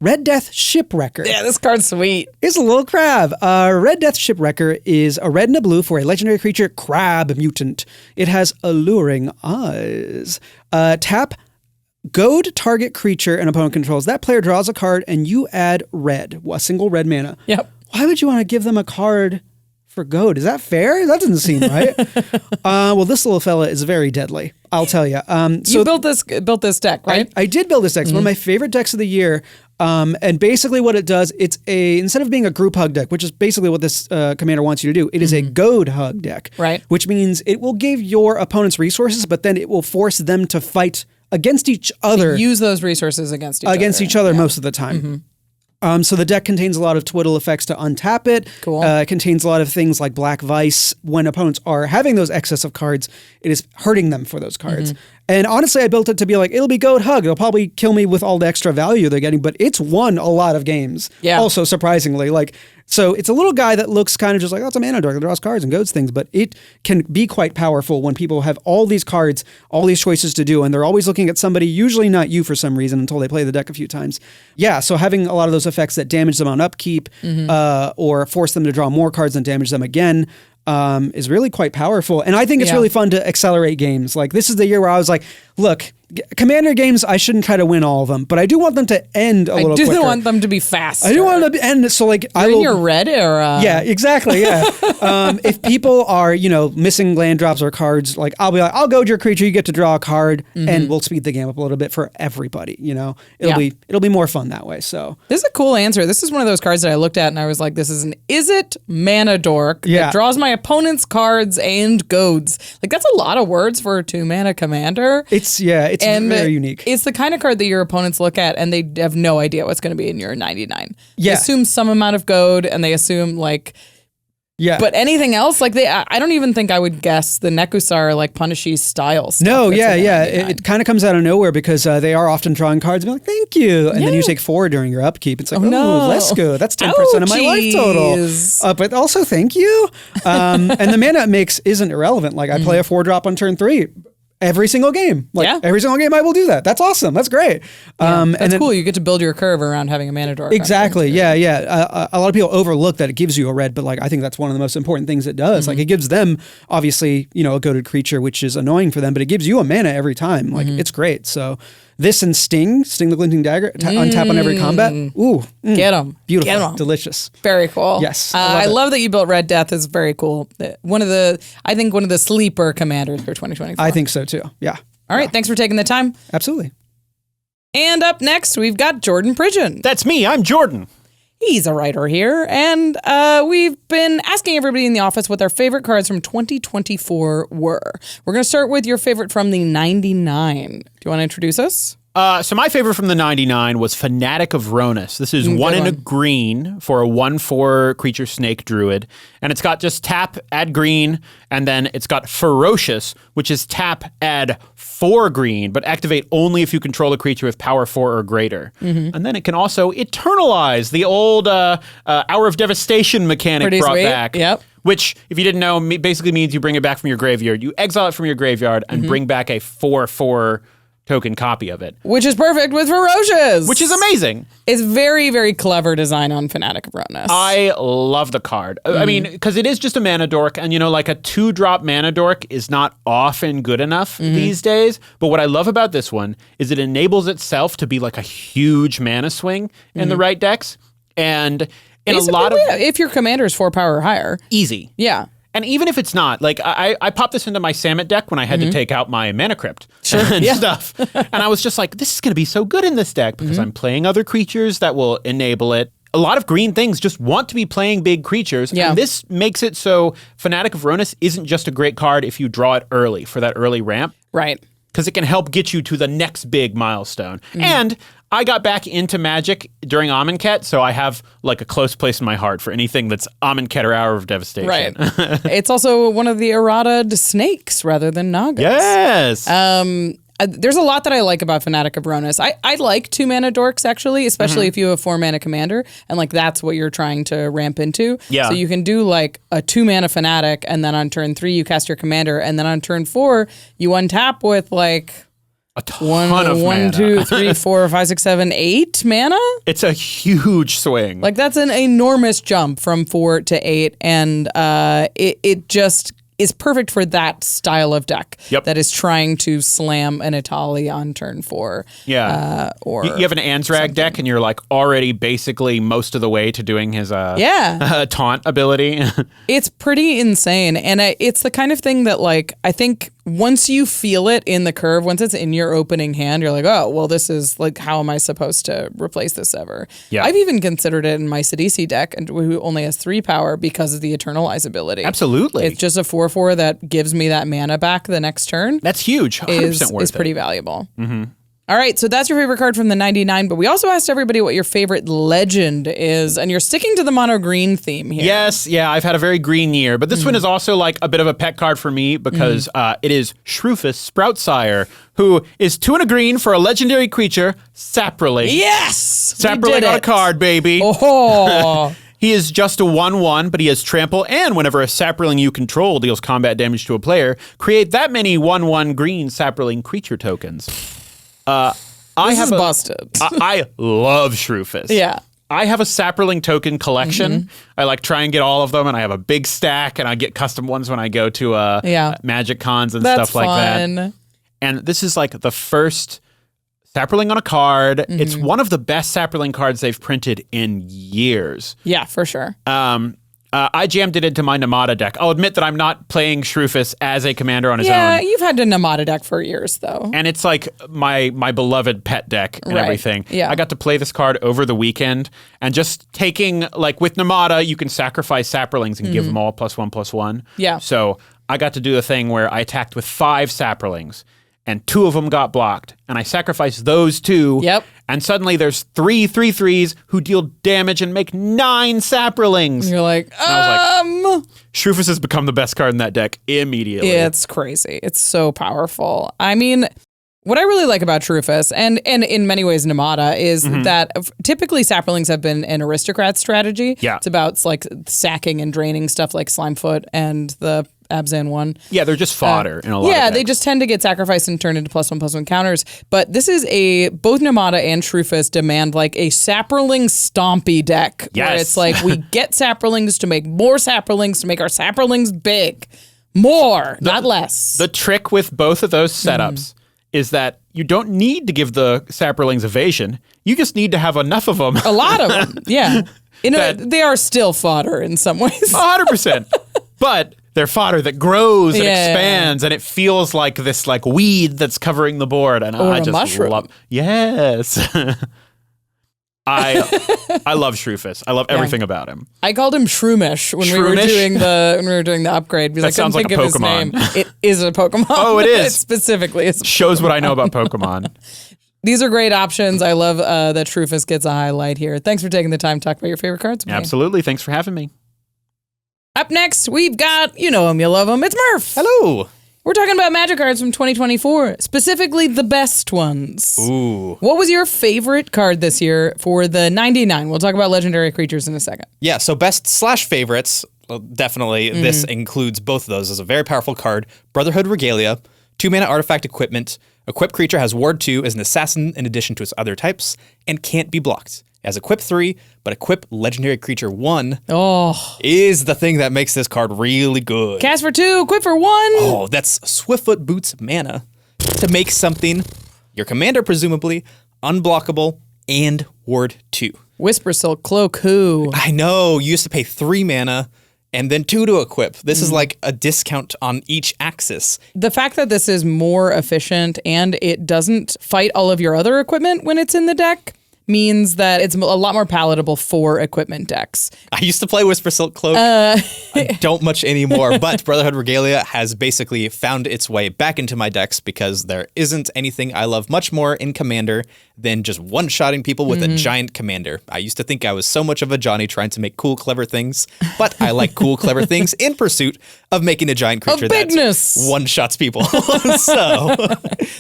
Red Death Shipwrecker. Yeah, this card's sweet. It's a little crab. Red Death Shipwrecker is a red and a blue for a legendary creature, Crab Mutant. It has alluring eyes. Tap, goad target creature an opponent controls. That player draws a card and you add red, a single red mana. Yep. Why would you want to give them a card for goad? Is that fair? That doesn't seem right. Well, this little fella is very deadly, I'll tell you. You built this deck, right? I did build this deck. It's one of my favorite decks of the year. And basically what it does, instead of being a group hug deck, which is basically what this commander wants you to do, it is a goad hug deck. Right. Which means it will give your opponents resources, but then it will force them to fight against each other. Use those resources against each other most of the time. So the deck contains a lot of twiddle effects to untap it. Cool. It contains a lot of things like Black Vice. When opponents are having those excess of cards, it is hurting them for those cards. And honestly, I built it to be like, it'll be goad hug. It'll probably kill me with all the extra value they're getting, but it's won a lot of games. Yeah. Also, surprisingly, so it's a little guy that looks kind of just like, oh, it's a mana dark that draws cards and goads things, but it can be quite powerful when people have all these cards, all these choices to do, and they're always looking at somebody, usually not you for some reason, until they play the deck a few times. Yeah, so having a lot of those effects that damage them on upkeep or force them to draw more cards and damage them again is really quite powerful. And I think it's really fun to accelerate games. Like, this is the year where I was like, look, Commander games, I shouldn't try to win all of them, but I do want them to end a little quicker. I do want them to be faster. I do want them to end, so like You're in your red era. Yeah, exactly, yeah. If people are, missing land drops or cards, like I'll be like, I'll goad your creature, you get to draw a card, and we'll speed the game up a little bit for everybody, It'll be more fun that way, so. This is a cool answer. This is one of those cards that I looked at and I was like, this is an Izzet mana dork that draws my opponent's cards and goads. Like, that's a lot of words for a 2-mana commander. It's very unique. It's the kind of card that your opponents look at and they have no idea what's going to be in your 99. Yeah. They assume some amount of goad and they assume but anything else, I don't even think I would guess the Nekusar Punishy style stuff. No, it kind of comes out of nowhere because they are often drawing cards and be like, thank you. And then you take 4 during your upkeep. It's like, let's go. That's 10% of my life total. But also, thank you. And the mana it makes isn't irrelevant. Like, I play a 4-drop on turn 3. Every single game. Every single game I will do that. That's awesome. That's great. That's cool. You get to build your curve around having a mana dork. Exactly. Yeah. A lot of people overlook that it gives you a red, but I think that's one of the most important things it does. It gives them, obviously, a goaded creature, which is annoying for them, but it gives you a mana every time. It's great. So this and Sting the Glinting Dagger, untap on every combat. Ooh. Get them. Beautiful. Get 'em. Delicious. Very cool. Yes. I love that you built Red Death. Is very cool. One of the sleeper commanders for 2024. I think so too. Yeah. All right. Thanks for taking the time. Absolutely. And up next, we've got Jordan Pridgen. That's me. I'm Jordan. He's a writer here, and we've been asking everybody in the office what their favorite cards from 2024 were. We're going to start with your favorite from the 99. Do you want to introduce us? So my favorite from the 99 was Fanatic of Ronus. This is 1 and a green for a 1/4 creature snake druid. And it's got just tap, add green, and then it's got Ferocious, which is tap, add 4 green, but activate only if you control a creature with power 4 or greater. And then it can also eternalize, the old Hour of Devastation mechanic Pretty brought sweet. back. Yep. Which, if you didn't know, basically means you bring it back from your graveyard. You exile it from your graveyard and bring back a 4/4 token copy of it. Which is perfect with Ferocious. Which is amazing. It's very, very clever design on Fanatic of Ronus. I love the card. I mean, because it is just a mana dork, and like a 2-drop mana dork is not often good enough these days. But what I love about this one is it enables itself to be like a huge mana swing in the right decks. And in basically, a lot of... if your commander is 4 power or higher. Easy. Yeah. And even if it's not, I popped this into my Samet deck when I had to take out my Mana Crypt and stuff. And I was just like, this is going to be so good in this deck because I'm playing other creatures that will enable it. A lot of green things just want to be playing big creatures. Yeah. And this makes it so Fanatic of Ronus isn't just a great card if you draw it early for that early ramp. Right. Because it can help get you to the next big milestone. And I got back into Magic during Amonkhet, so I have a close place in my heart for anything that's Amonkhet or Hour of Devastation. Right. It's also one of the errata snakes rather than Nagas. Yes. There's a lot that I like about Fanatic of Ronus. I like 2-mana dorks, actually, especially if you have a 4-mana commander, and that's what you're trying to ramp into. Yeah. So you can do a 2-mana Fanatic, and then on turn 3 you cast your commander, and then on turn 4 you untap with a ton of 1, mana. 2, 3, 4, 5, 6, 7, 8 mana? It's a huge swing. That's an enormous jump from 4 to 8, and it just is perfect for that style of deck that is trying to slam an Itali on turn 4. Yeah. Or you have an Anzrag deck and you're already basically most of the way to doing his taunt ability. It's pretty insane. And it's the kind of thing that I think once you feel it in the curve, once it's in your opening hand, you're like, oh, well, this is how am I supposed to replace this ever? Yeah. I've even considered it in my Sidisi deck, who only has 3 power because of the Eternalize ability. Absolutely. It's just a 4/4 that gives me that mana back the next turn. That's huge. 100% worth is pretty it. valuable. All right, so that's your favorite card from the 99, but we also asked everybody what your favorite legend is, and you're sticking to the mono green theme here. Yes, I've had a very green year, but this one is also a bit of a pet card for me because it is Shrufus Sproutsire, who is 2 and a green for a legendary creature, Saproling. Yes! Saproling on a card, baby. Oh! He is just a 1/1, but he has trample, and whenever a Saproling you control deals combat damage to a player, create that many 1/1 green Saproling creature tokens. This is busted. I love Shrufus. Yeah. I have a Saproling token collection. I try and get all of them, and I have a big stack, and I get custom ones when I go to Magic cons and stuff like that. And this is like the first Saproling on a card. It's one of the best Saproling cards they've printed in years. Yeah, for sure. I jammed it into my Namada deck. I'll admit that I'm not playing Shrufus as a commander on his own. Yeah, you've had a Namada deck for years, though. And it's like my beloved pet deck and everything. Yeah. I got to play this card over the weekend and just taking, like with Namada, you can sacrifice Saprolings and give them all +1/+1. Yeah. So I got to do the thing where I attacked with 5 Saprolings and 2 of them got blocked. And I sacrificed those 2. Yep. And suddenly there's 3 3/3s who deal damage and make 9 Saprolings. You're like, Shrufus has become the best card in that deck immediately. It's crazy. It's so powerful. I mean, what I really like about Shrufus, and in many ways Namada, is that typically Saprolings have been an aristocrat strategy. Yeah. It's about like sacking and draining stuff like Slimefoot and the Abzan one. Yeah, they're just fodder in a lot of Yeah, decks. they just tend to get sacrificed and turned into +1/+1 counters. But this is both Namada and Shrufus demand like a Saproling stompy deck. Yes. Where it's like we get Saprolings to make more Saprolings to make our Saprolings big. More, not less. The trick with both of those setups is that you don't need to give the Saprolings evasion. You just need to have enough of them. A lot of them, yeah. They are still fodder in some ways. 100%. But they're fodder that grows and expands, and it feels like this like weed that's covering the board. And Or I a just mushroom. love. Yes. I love Shrufus. I love everything about him. I called him Shroomish when we were doing the upgrade because I couldn't sounds like think a of his Pokemon. name. It is a Pokemon. Oh, it is. It specifically is. Shows what I know about Pokemon. These are great options. I love that Shrufus gets a highlight here. Thanks for taking the time to talk about your favorite cards with me. Absolutely. Thanks for having me. Up next, we've got, you know him, you love him, it's Murph. Hello. We're talking about Magic cards from 2024, specifically the best ones. Ooh. What was your favorite card this year for the 99? We'll talk about legendary creatures in a second. Yeah, so best/favorites, well, definitely. This includes both of those. It's a very powerful card. Brotherhood Regalia, 2-mana artifact equipment. Equipped creature has Ward 2 as an assassin in addition to its other types, and can't be blocked. It has Equip 3, but Equip Legendary Creature 1 is the thing that makes this card really good. Cast for 2, equip for 1. Oh, that's Swiftfoot Boots mana to make something, your commander presumably, unblockable, and Ward 2. Whisper Silk Cloak, who? I know, you used to pay 3 mana and then 2 to equip. This is like a discount on each axis. The fact that this is more efficient and it doesn't fight all of your other equipment when it's in the deck means that it's a lot more palatable for equipment decks. I used to play Whisper Silk Cloak. I don't much anymore, but Brotherhood Regalia has basically found its way back into my decks because there isn't anything I love much more in Commander than just one-shotting people with a giant commander. I used to think I was so much of a Johnny trying to make cool, clever things, but I like cool, clever things in pursuit of making a giant creature that one-shots people. So,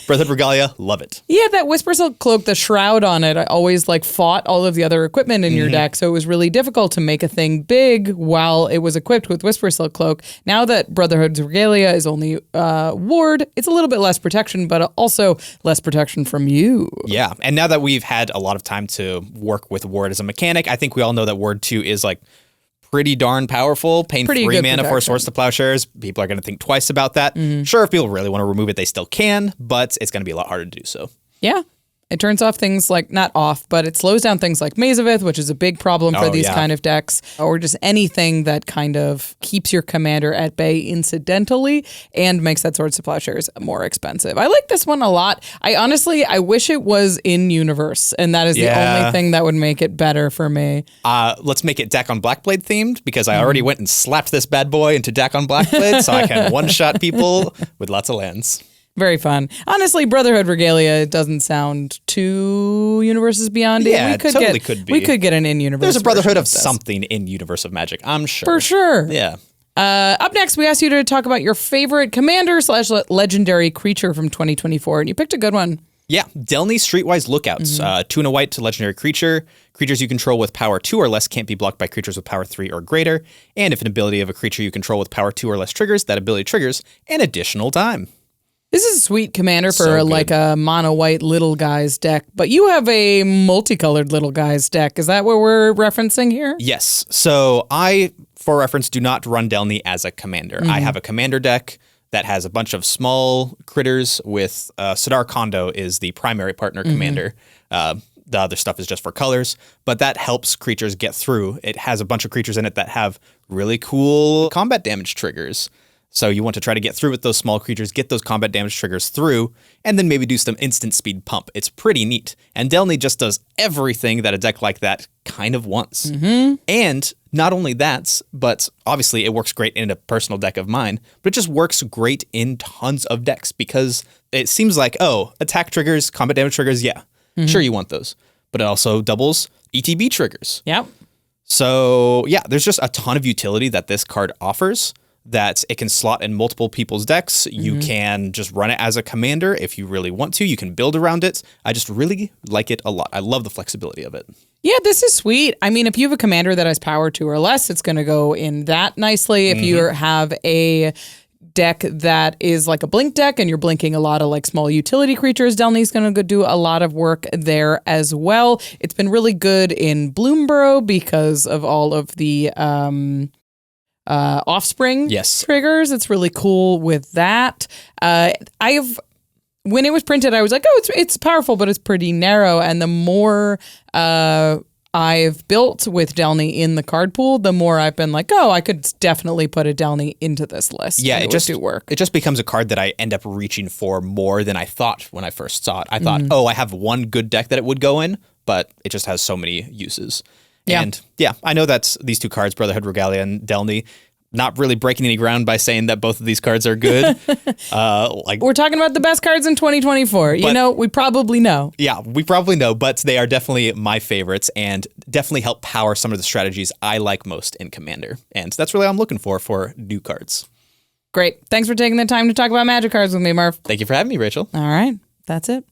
Brotherhood Regalia, love it. Yeah, that Whisper Silk Cloak, the shroud on it, I always like fought all of the other equipment in your deck, so it was really difficult to make a thing big while it was equipped with Whisper Silk Cloak. Now that Brotherhood's Regalia is only ward, it's a little bit less protection, but also less protection from you. Yeah, and now that we've had a lot of time to work with Ward as a mechanic, I think we all know that Ward 2 is like pretty darn powerful. Paying 3 mana for Swords to Plowshares, people are going to think twice about that. Sure, if people really want to remove it, they still can, but it's going to be a lot harder to do so. Yeah. It turns off things like, not off, but it slows down things like Mazavith, which is a big problem for these kind of decks, or just anything that kind of keeps your commander at bay incidentally and makes that Swords to Plowshares more expensive. I like this one a lot. I wish it was in universe, and that is the only thing that would make it better for me. Let's make it Dakkon Blackblade themed, because I already went and slapped this bad boy into Dakkon Blackblade, so I can one-shot people with lots of lands. Very fun. Honestly, Brotherhood Regalia doesn't sound too Universes Beyond. Yeah, it totally could be. We could get an in-universe. There's a Brotherhood of this. something in Universe of Magic, I'm sure. For sure. Yeah. Up next, we asked you to talk about your favorite commander/legendary creature from 2024, and you picked a good one. Yeah, Delny Streetwise Lookouts. 2 and a white to legendary creature. Creatures you control with power 2 or less can't be blocked by creatures with power 3 or greater. And if an ability of a creature you control with power 2 or less triggers, that ability triggers an additional time. This is a sweet commander for So like a mono white little guys deck, but you have a multicolored little guys deck. Is that what we're referencing here? Yes. So I, for reference, do not run Delny as a commander. I have a commander deck that has a bunch of small critters with Sidar Kondo is the primary partner commander. The other stuff is just for colors, but that helps creatures get through. It has a bunch of creatures in it that have really cool combat damage triggers. So you want to try to get through with those small creatures, get those combat damage triggers through, and then maybe do some instant speed pump. It's pretty neat. And Delny just does everything that a deck like that kind of wants. And not only that, but obviously it works great in a personal deck of mine, but it just works great in tons of decks because it seems like, oh, attack triggers, combat damage triggers, yeah, sure you want those. But it also doubles ETB triggers. Yep. So yeah, there's just a ton of utility that this card offers, that it can slot in multiple people's decks. You can just run it as a commander if you really want to. You can build around it. I just really like it a lot. I love the flexibility of it. Yeah, this is sweet. I mean, if you have a commander that has power 2 or less, it's going to go in that nicely. If you have a deck that is like a blink deck and you're blinking a lot of like small utility creatures, Delny's going to do a lot of work there as well. It's been really good in Bloomborough because of all of the offspring triggers. It's really cool with that. When it was printed, I was like, oh, it's powerful, but it's pretty narrow. And the more I've built with Delny in the card pool, the more I've been like, oh, I could definitely put a Delny into this list. Yeah, it just do work. It just becomes a card that I end up reaching for more than I thought when I first saw it. I thought, oh, I have one good deck that it would go in, but it just has so many uses. Yeah. And yeah, I know that these two cards, Brotherhood Regalia and Delny, not really breaking any ground by saying that both of these cards are good. We're talking about the best cards in 2024. We probably know. Yeah, we probably know, but they are definitely my favorites and definitely help power some of the strategies I like most in Commander. And that's really what I'm looking for new cards. Great. Thanks for taking the time to talk about Magic cards with me, Murph. Thank you for having me, Rachel. All right. That's it.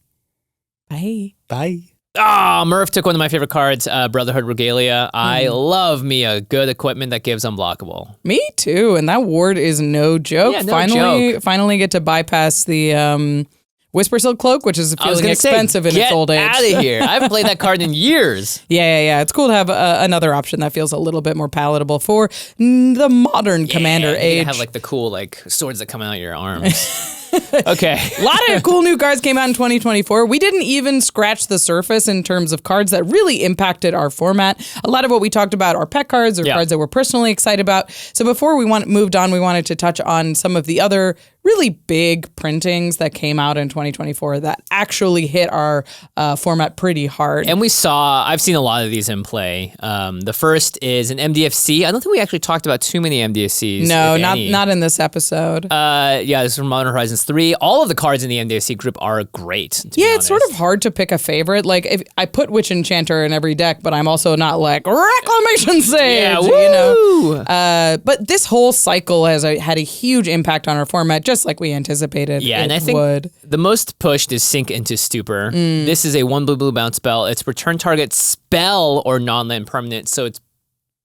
Bye. Bye. Murph took one of my favorite cards, Brotherhood Regalia. I love me a good equipment that gives unblockable. Me too, and that ward is no joke. Yeah, no joke. Finally get to bypass the Whisper Silk Cloak, which is feeling expensive in its old age. Get out of here. I haven't played that card in years. Yeah. It's cool to have another option that feels a little bit more palatable for the modern Commander age. You have like the cool swords that come out your arms. Okay. A lot of cool new cards came out in 2024. We didn't even scratch the surface in terms of cards that really impacted our format. A lot of what we talked about are pet cards or cards that we're personally excited about. So before we moved on, we wanted to touch on some of the other really big printings that came out in 2024 that actually hit our format pretty hard. And I've seen a lot of these in play. The first is an MDFC. I don't think we actually talked about too many MDFCs. No, not in this episode. This is from Modern Horizons 3. All of the cards in the MDFC group are great. Yeah, it's sort of hard to pick a favorite. Like, if I put Witch Enchanter in every deck, but I'm also not like Reclamation Sage. Yeah, woo! But this whole cycle has had a huge impact on our format, just like we anticipated. Yeah, and I think the most pushed is Sink into Stupor. This is a 1 blue bounce spell. It's return target spell or non-land permanent, so it's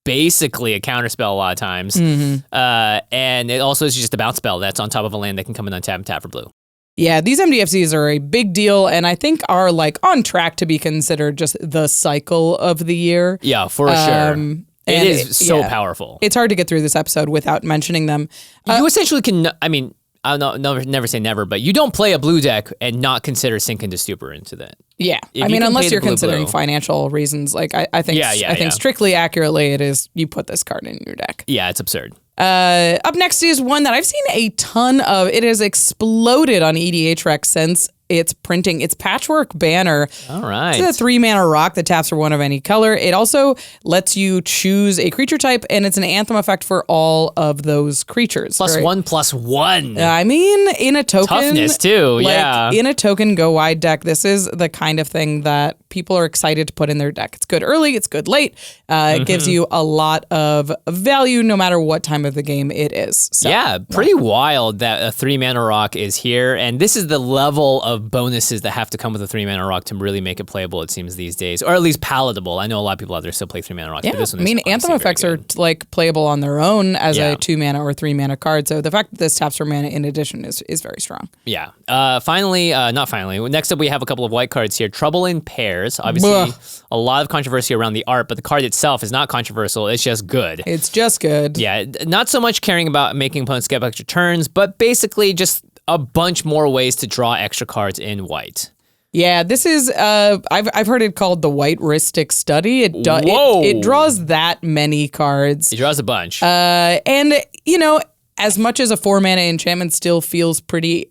basically a counterspell a lot of times. And it also is just a bounce spell that's on top of a land that can come in on tap and tap for blue. Yeah, these MDFCs are a big deal, and I think are on track to be considered just the cycle of the year. Yeah, for sure. It is so powerful. It's hard to get through this episode without mentioning them. You essentially can, I'll never say never, but you don't play a blue deck and not consider Sink into Stupor into that. Yeah, unless you're considering financial reasons, I think strictly accurately it is you put this card in your deck. Yeah, it's absurd. Up next is one that I've seen a ton of. It has exploded on EDH Rec since its printing. It's Patchwork Banner. All right. It's a 3-mana rock that taps for 1 of any color. It also lets you choose a creature type, and it's an anthem effect for all of those creatures. +1/+1. I mean, in a token. Toughness, too. Yeah. In a token go wide deck, this is the kind of thing that people are excited to put in their deck. It's good early, it's good late. It gives you a lot of value no matter what time of the game it is. So, yeah, pretty wild that a 3-mana rock is here, and this is the level of bonuses that have to come with a 3-mana rock to really make it playable, it seems, these days, or at least palatable. I know a lot of people out there still play 3-mana rocks, but this one is anthem effects are playable on their own as a 2-mana or 3-mana card, so the fact that this taps for mana in addition is very strong. Yeah. Next up we have a couple of white cards here. Trouble in Pairs. players. Obviously, a lot of controversy around the art, but the card itself is not controversial. It's just good. It's just good. Yeah, not so much caring about making opponents get extra turns, but basically just a bunch more ways to draw extra cards in white. Yeah, this is, I've heard it called the White-ristic Study. It draws that many cards. It draws a bunch. And, you know, as much as a 4-mana enchantment still feels pretty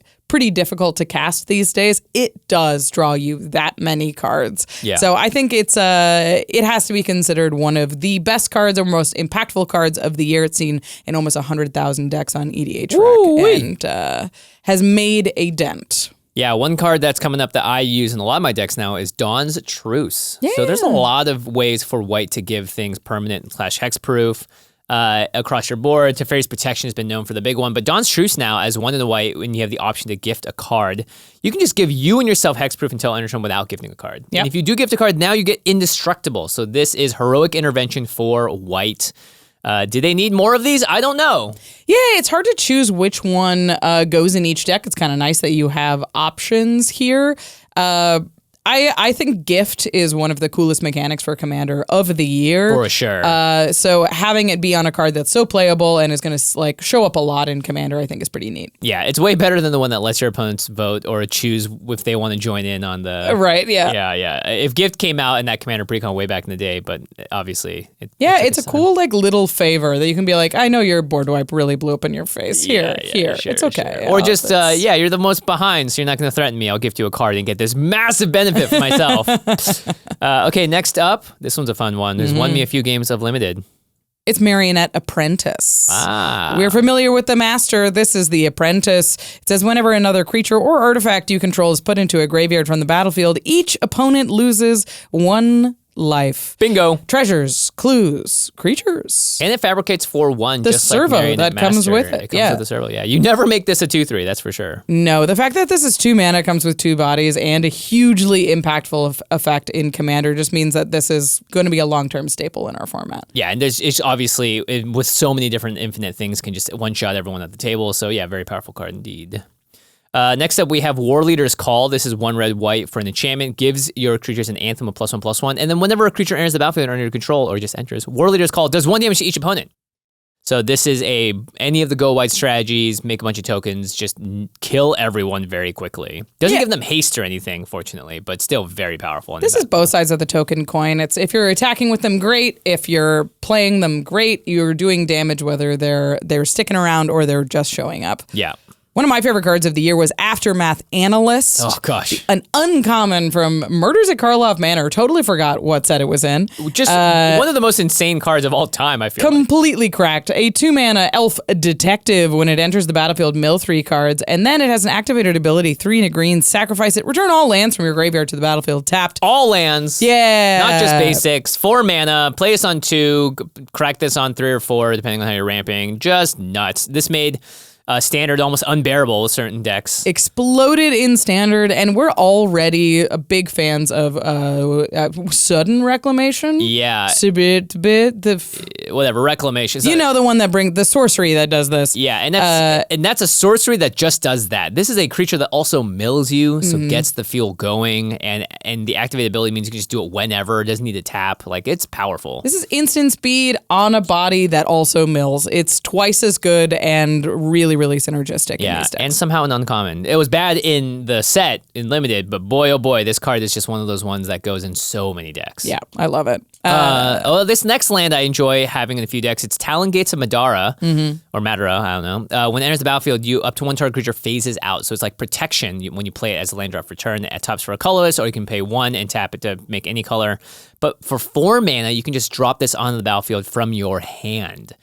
difficult to cast these days, it does draw you that many cards. Yeah. So I think it has to be considered one of the best cards or most impactful cards of the year. It's seen in almost 100,000 decks on EDH and has made a dent. Yeah, one card that's coming up that I use in a lot of my decks now is Dawn's Truce. Yeah. So there's a lot of ways for white to give things permanent / hexproof. Across your board. Teferi's Protection has been known for the big one, but Dawn's Truce now, as 1 in the white, when you have the option to gift a card, you can just give you and yourself hexproof until end of turn without gifting a card. Yep. And if you do gift a card, now you get indestructible. So this is heroic intervention for white. Do they need more of these? I don't know. Yeah, it's hard to choose which one goes in each deck. It's kind of nice that you have options here. I think gift is one of the coolest mechanics for Commander of the year. For sure. So having it be on a card that's so playable and is going to like show up a lot in Commander, I think is pretty neat. Yeah, it's way better than the one that lets your opponents vote or choose if they want to join in on the... Right, yeah. Yeah. If gift came out in that Commander precon way back in the day, but obviously... It's a cool like little favor that you can be like, I know your board wipe really blew up in your face. Here. Sure, it's okay. Sure. Or just, you're the most behind, so you're not going to threaten me. I'll gift you a card and get this massive benefit for myself. Okay, next up, this one's a fun one. There's won me a few games of Limited. It's Marionette Apprentice. We're familiar with the Master. This is the Apprentice. It says whenever another creature or artifact you control is put into a graveyard from the battlefield, each opponent loses 1 life. Bingo. Treasures, clues, creatures. And it fabricates 4/1 the just servo like that Master. comes with it. It comes with the servo, yeah. You never make this a 2/3, that's for sure. No, the fact that this is 2 mana, comes with 2 bodies, and a hugely impactful effect in Commander just means that this is going to be a long-term staple in our format. Yeah, and it's obviously, with so many different infinite things, can just one-shot everyone at the table. So yeah, very powerful card indeed. Next up, we have War Leader's Call. This is 1 red/white for an enchantment. Gives your creatures an anthem of +1/+1. And then whenever a creature enters the battlefield under your control or just enters, War Leader's Call does 1 damage to each opponent. So this is any of the go white strategies, make a bunch of tokens, just kill everyone very quickly. Doesn't give them haste or anything, fortunately, but still very powerful. This is both sides of the token coin. It's if you're attacking with them, great. If you're playing them, great. You're doing damage whether they're sticking around or they're just showing up. Yeah. One of my favorite cards of the year was Aftermath Analyst. Oh, gosh. An uncommon from Murders at Karlov Manor. Totally forgot what set it was in. Just one of the most insane cards of all time, I feel Completely cracked. A 2-mana elf detective. When it enters the battlefield, mill 3 cards. And then it has an activated ability, 3 and a green. Sacrifice it. Return all lands from your graveyard to the battlefield tapped. All lands. Yeah. Not just basics. 4 mana. Play this on 2. Crack this on 3 or 4, depending on how you're ramping. Just nuts. This made... Standard almost unbearable with certain decks. Exploded in Standard, and we're already big fans of Sudden Reclamation. Yeah. Whatever, Reclamation. You know, the one that brings the sorcery that does this. Yeah, and that's a sorcery that just does that. This is a creature that also mills you, so gets the fuel going, and the activated ability means you can just do it whenever. It doesn't need to tap. Like, it's powerful. This is instant speed on a body that also mills. It's twice as good and really synergistic in these decks. And somehow an uncommon. It was bad in the set, in Limited, but boy, oh boy, this card is just one of those ones that goes in so many decks. Yeah, I love it. This next land I enjoy having in a few decks, it's Talon Gates of Madara, or Madara, I don't know. When it enters the battlefield, up to 1 target creature phases out, so it's like protection when you play it as a land drop for turn. It taps for a colorless, or you can pay 1 and tap it to make any color. But for 4 mana, you can just drop this onto the battlefield from your hand.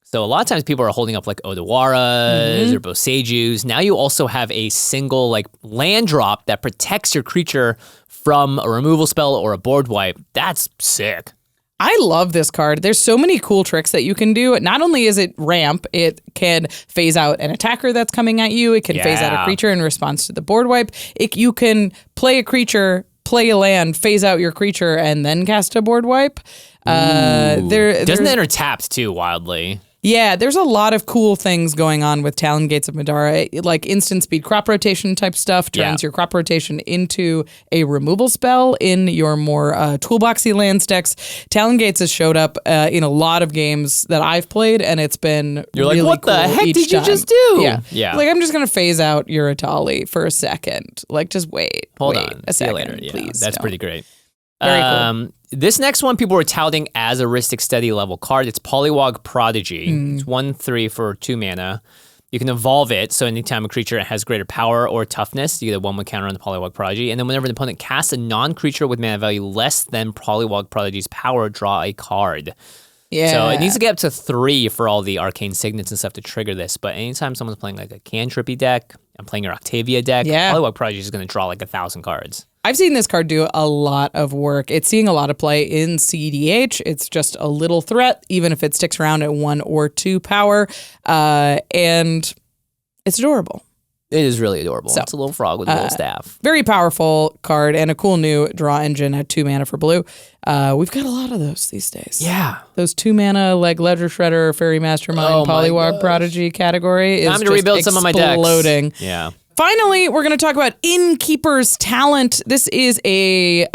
So a lot of times people are holding up like Odawaras or Bosejus. Now you also have a single like land drop that protects your creature from a removal spell or a board wipe. That's sick. I love this card. There's so many cool tricks that you can do. Not only is it ramp, it can phase out an attacker that's coming at you. It can phase out a creature in response to the board wipe. You can play a creature, play a land, phase out your creature, and then cast a board wipe. Doesn't enter tapped too wildly. Yeah, there's a lot of cool things going on with Talon Gates of Madara, like instant speed crop rotation type stuff, turns your crop rotation into a removal spell in your more toolboxy lands decks. Talon Gates has showed up in a lot of games that I've played, and it's been really what cool the heck each did you time. just do? Yeah. Like, I'm just going to phase out your Atali for a second. Like, just wait. Hold wait on. a See you second, later. Yeah, please. that's don't. pretty great. Very cool. This next one people were touting as a Ristic Study level card. It's Polywog Prodigy. It's 1/3 for 2 mana. You can evolve it, so anytime a creature has greater power or toughness, you get a 1/1 counter on the Polywog Prodigy. And then whenever the opponent casts a non-creature with mana value less than Polywog Prodigy's power, draw a card. Yeah. So it needs to get up to 3 for all the arcane signets and stuff to trigger this. But anytime someone's playing like a cantrippy deck, I'm playing your Octavia deck, Polywog Prodigy is going to draw like 1,000 cards. I've seen this card do a lot of work. It's seeing a lot of play in CEDH. It's just a little threat, even if it sticks around at 1 or 2 power. And it's adorable. It is really adorable. So, it's a little frog with a little staff. Very powerful card and a cool new draw engine at 2 mana for blue. We've got a lot of those these days. Yeah. Those 2 mana like Ledger Shredder, Fairy Mastermind, Polywog Prodigy category is Time to just rebuild some of my decks. exploding. Yeah. Finally, we're going to talk about Innkeeper's Talent. This is a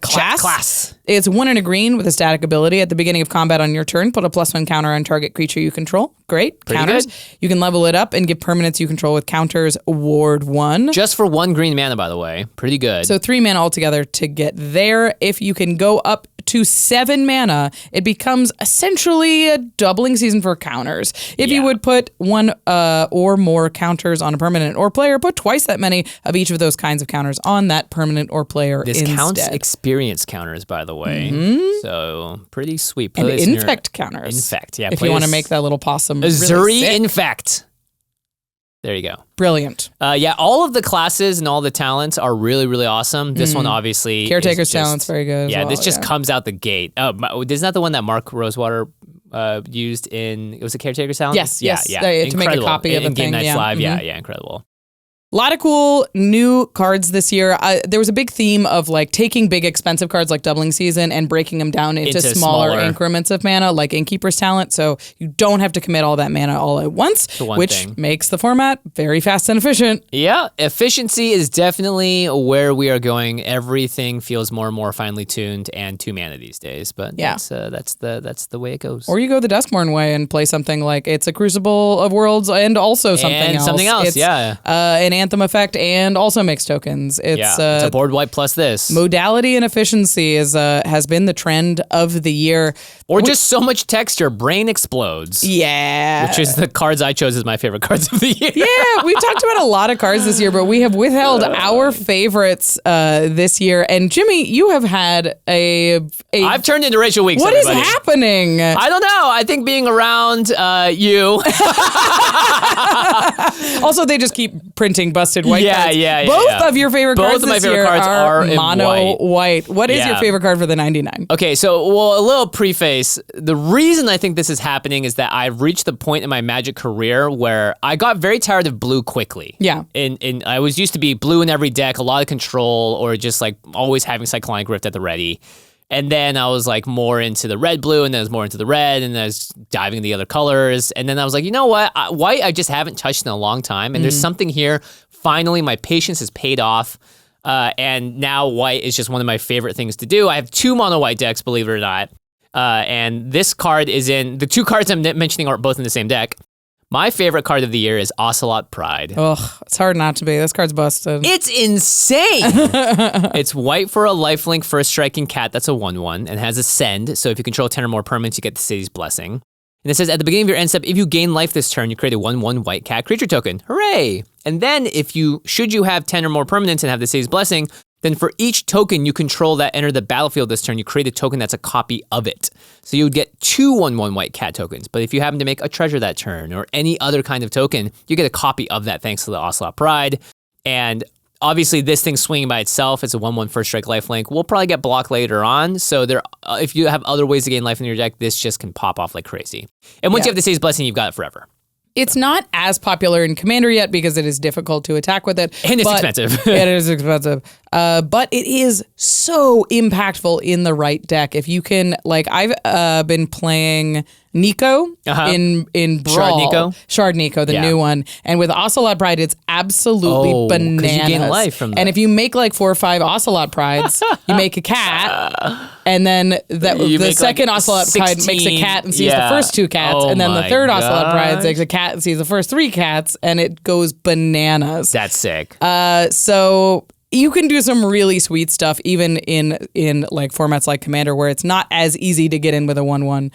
class. It's 1 and a green with a static ability. At the beginning of combat on your turn, put a +1 counter on target creature you control. Great. Pretty counters. good. You can level it up and give permanents you control with counters. Ward 1. Just for 1 green mana, by the way. Pretty good. So 3 mana altogether to get there. If you can go up to 7 mana, it becomes essentially a doubling season for counters. If you would put 1 or more counters on a permanent or player, put twice that many of each of those kinds of counters on that permanent or player This instead. counts experience counters, by the way. So pretty sweet. And Play this in infect counters. Infect, yeah. If you want to make that little possum Azuri really sick. Infect. There you go. Brilliant. Yeah, all of the classes and all the talents are really, really awesome. This one, obviously, Caretaker's is just, talent's very good. Yeah, as well, this just comes out the gate. Oh, isn't that the one that Mark Rosewater used in? It was a Caretaker's talent. Yes, yeah. to make a copy of a in Game thing. Nights Yeah. Live. Yeah, incredible. A lot of cool new cards this year. There was a big theme of like taking big expensive cards like Doubling Season and breaking them down into smaller increments of mana like Innkeeper's Talent. So you don't have to commit all that mana all at once, which makes the format very fast and efficient. Yeah, efficiency is definitely where we are going. Everything feels more and more finely tuned and 2 mana these days. But that's the way it goes. Or you go the Duskmourn way and play something like it's a Crucible of Worlds and also something else. It's, an Anthem effect and also makes tokens. It's a board wipe plus this. Modality and efficiency has been the trend of the year. Or just so much texture, brain explodes. Yeah. Which is the cards I chose as my favorite cards of the year. Yeah, we've talked about a lot of cards this year, but we have withheld our favorites this year. And Jimmy, you have had I've turned into Rachel Weeks. What is happening? I don't know. I think being around you. Also, they just keep printing busted white cards. Both of your favorite cards of my this favorite year cards are mono white. What is your favorite card for the 99? Okay, so a little preface. The reason I think this is happening is that I've reached the point in my Magic career where I got very tired of blue quickly. Yeah. And I was used to be blue in every deck, a lot of control, or just like always having Cyclonic Rift at the ready. And then I was like more into the red-blue, and then I was more into the red, and then I was diving into the other colors. And then I was like, you know what? White I just haven't touched in a long time, and there's something here. Finally, my patience has paid off, and now white is just one of my favorite things to do. I have 2 mono white decks, believe it or not. And this card is in... The 2 cards I'm mentioning are both in the same deck. My favorite card of the year is Ocelot Pride. Ugh, it's hard not to be. This card's busted. It's insane! It's white for a lifelink first striking cat that's a 1/1 and has Ascend. So if you control 10 or more permanents, you get the city's blessing. And it says at the beginning of your end step, if you gain life this turn, you create a 1/1 white cat creature token. Hooray! And then should you have 10 or more permanents and have the city's blessing, then for each token you control that enter the battlefield this turn, you create a token that's a copy of it. So you would get 2 1/1 white cat tokens. But if you happen to make a treasure that turn or any other kind of token, you get a copy of that thanks to the Ocelot Pride. And obviously this thing swinging by itself, it's a 1/1 first strike lifelink. We'll probably get blocked later on. So if you have other ways to gain life in your deck, this just can pop off like crazy. And once you have the City's Blessing, you've got it forever. It's not as popular in Commander yet because it is difficult to attack with it. And it's expensive. It is expensive. but it is so impactful in the right deck. If you can, like, I've been playing Nico in Brawl. Shard Nico, the new one. And with Ocelot Pride, it's absolutely bananas. 'Cause you gain life from that. And if you make like 4 or 5 Ocelot Prides, you make a cat, and then the second Ocelot Pride makes a cat and sees the first 2 cats, and then the third Ocelot Pride makes a cat and sees the first 3 cats, and it goes bananas. That's sick. So you can do some really sweet stuff even in like formats like Commander, where it's not as easy to get in with a 1/1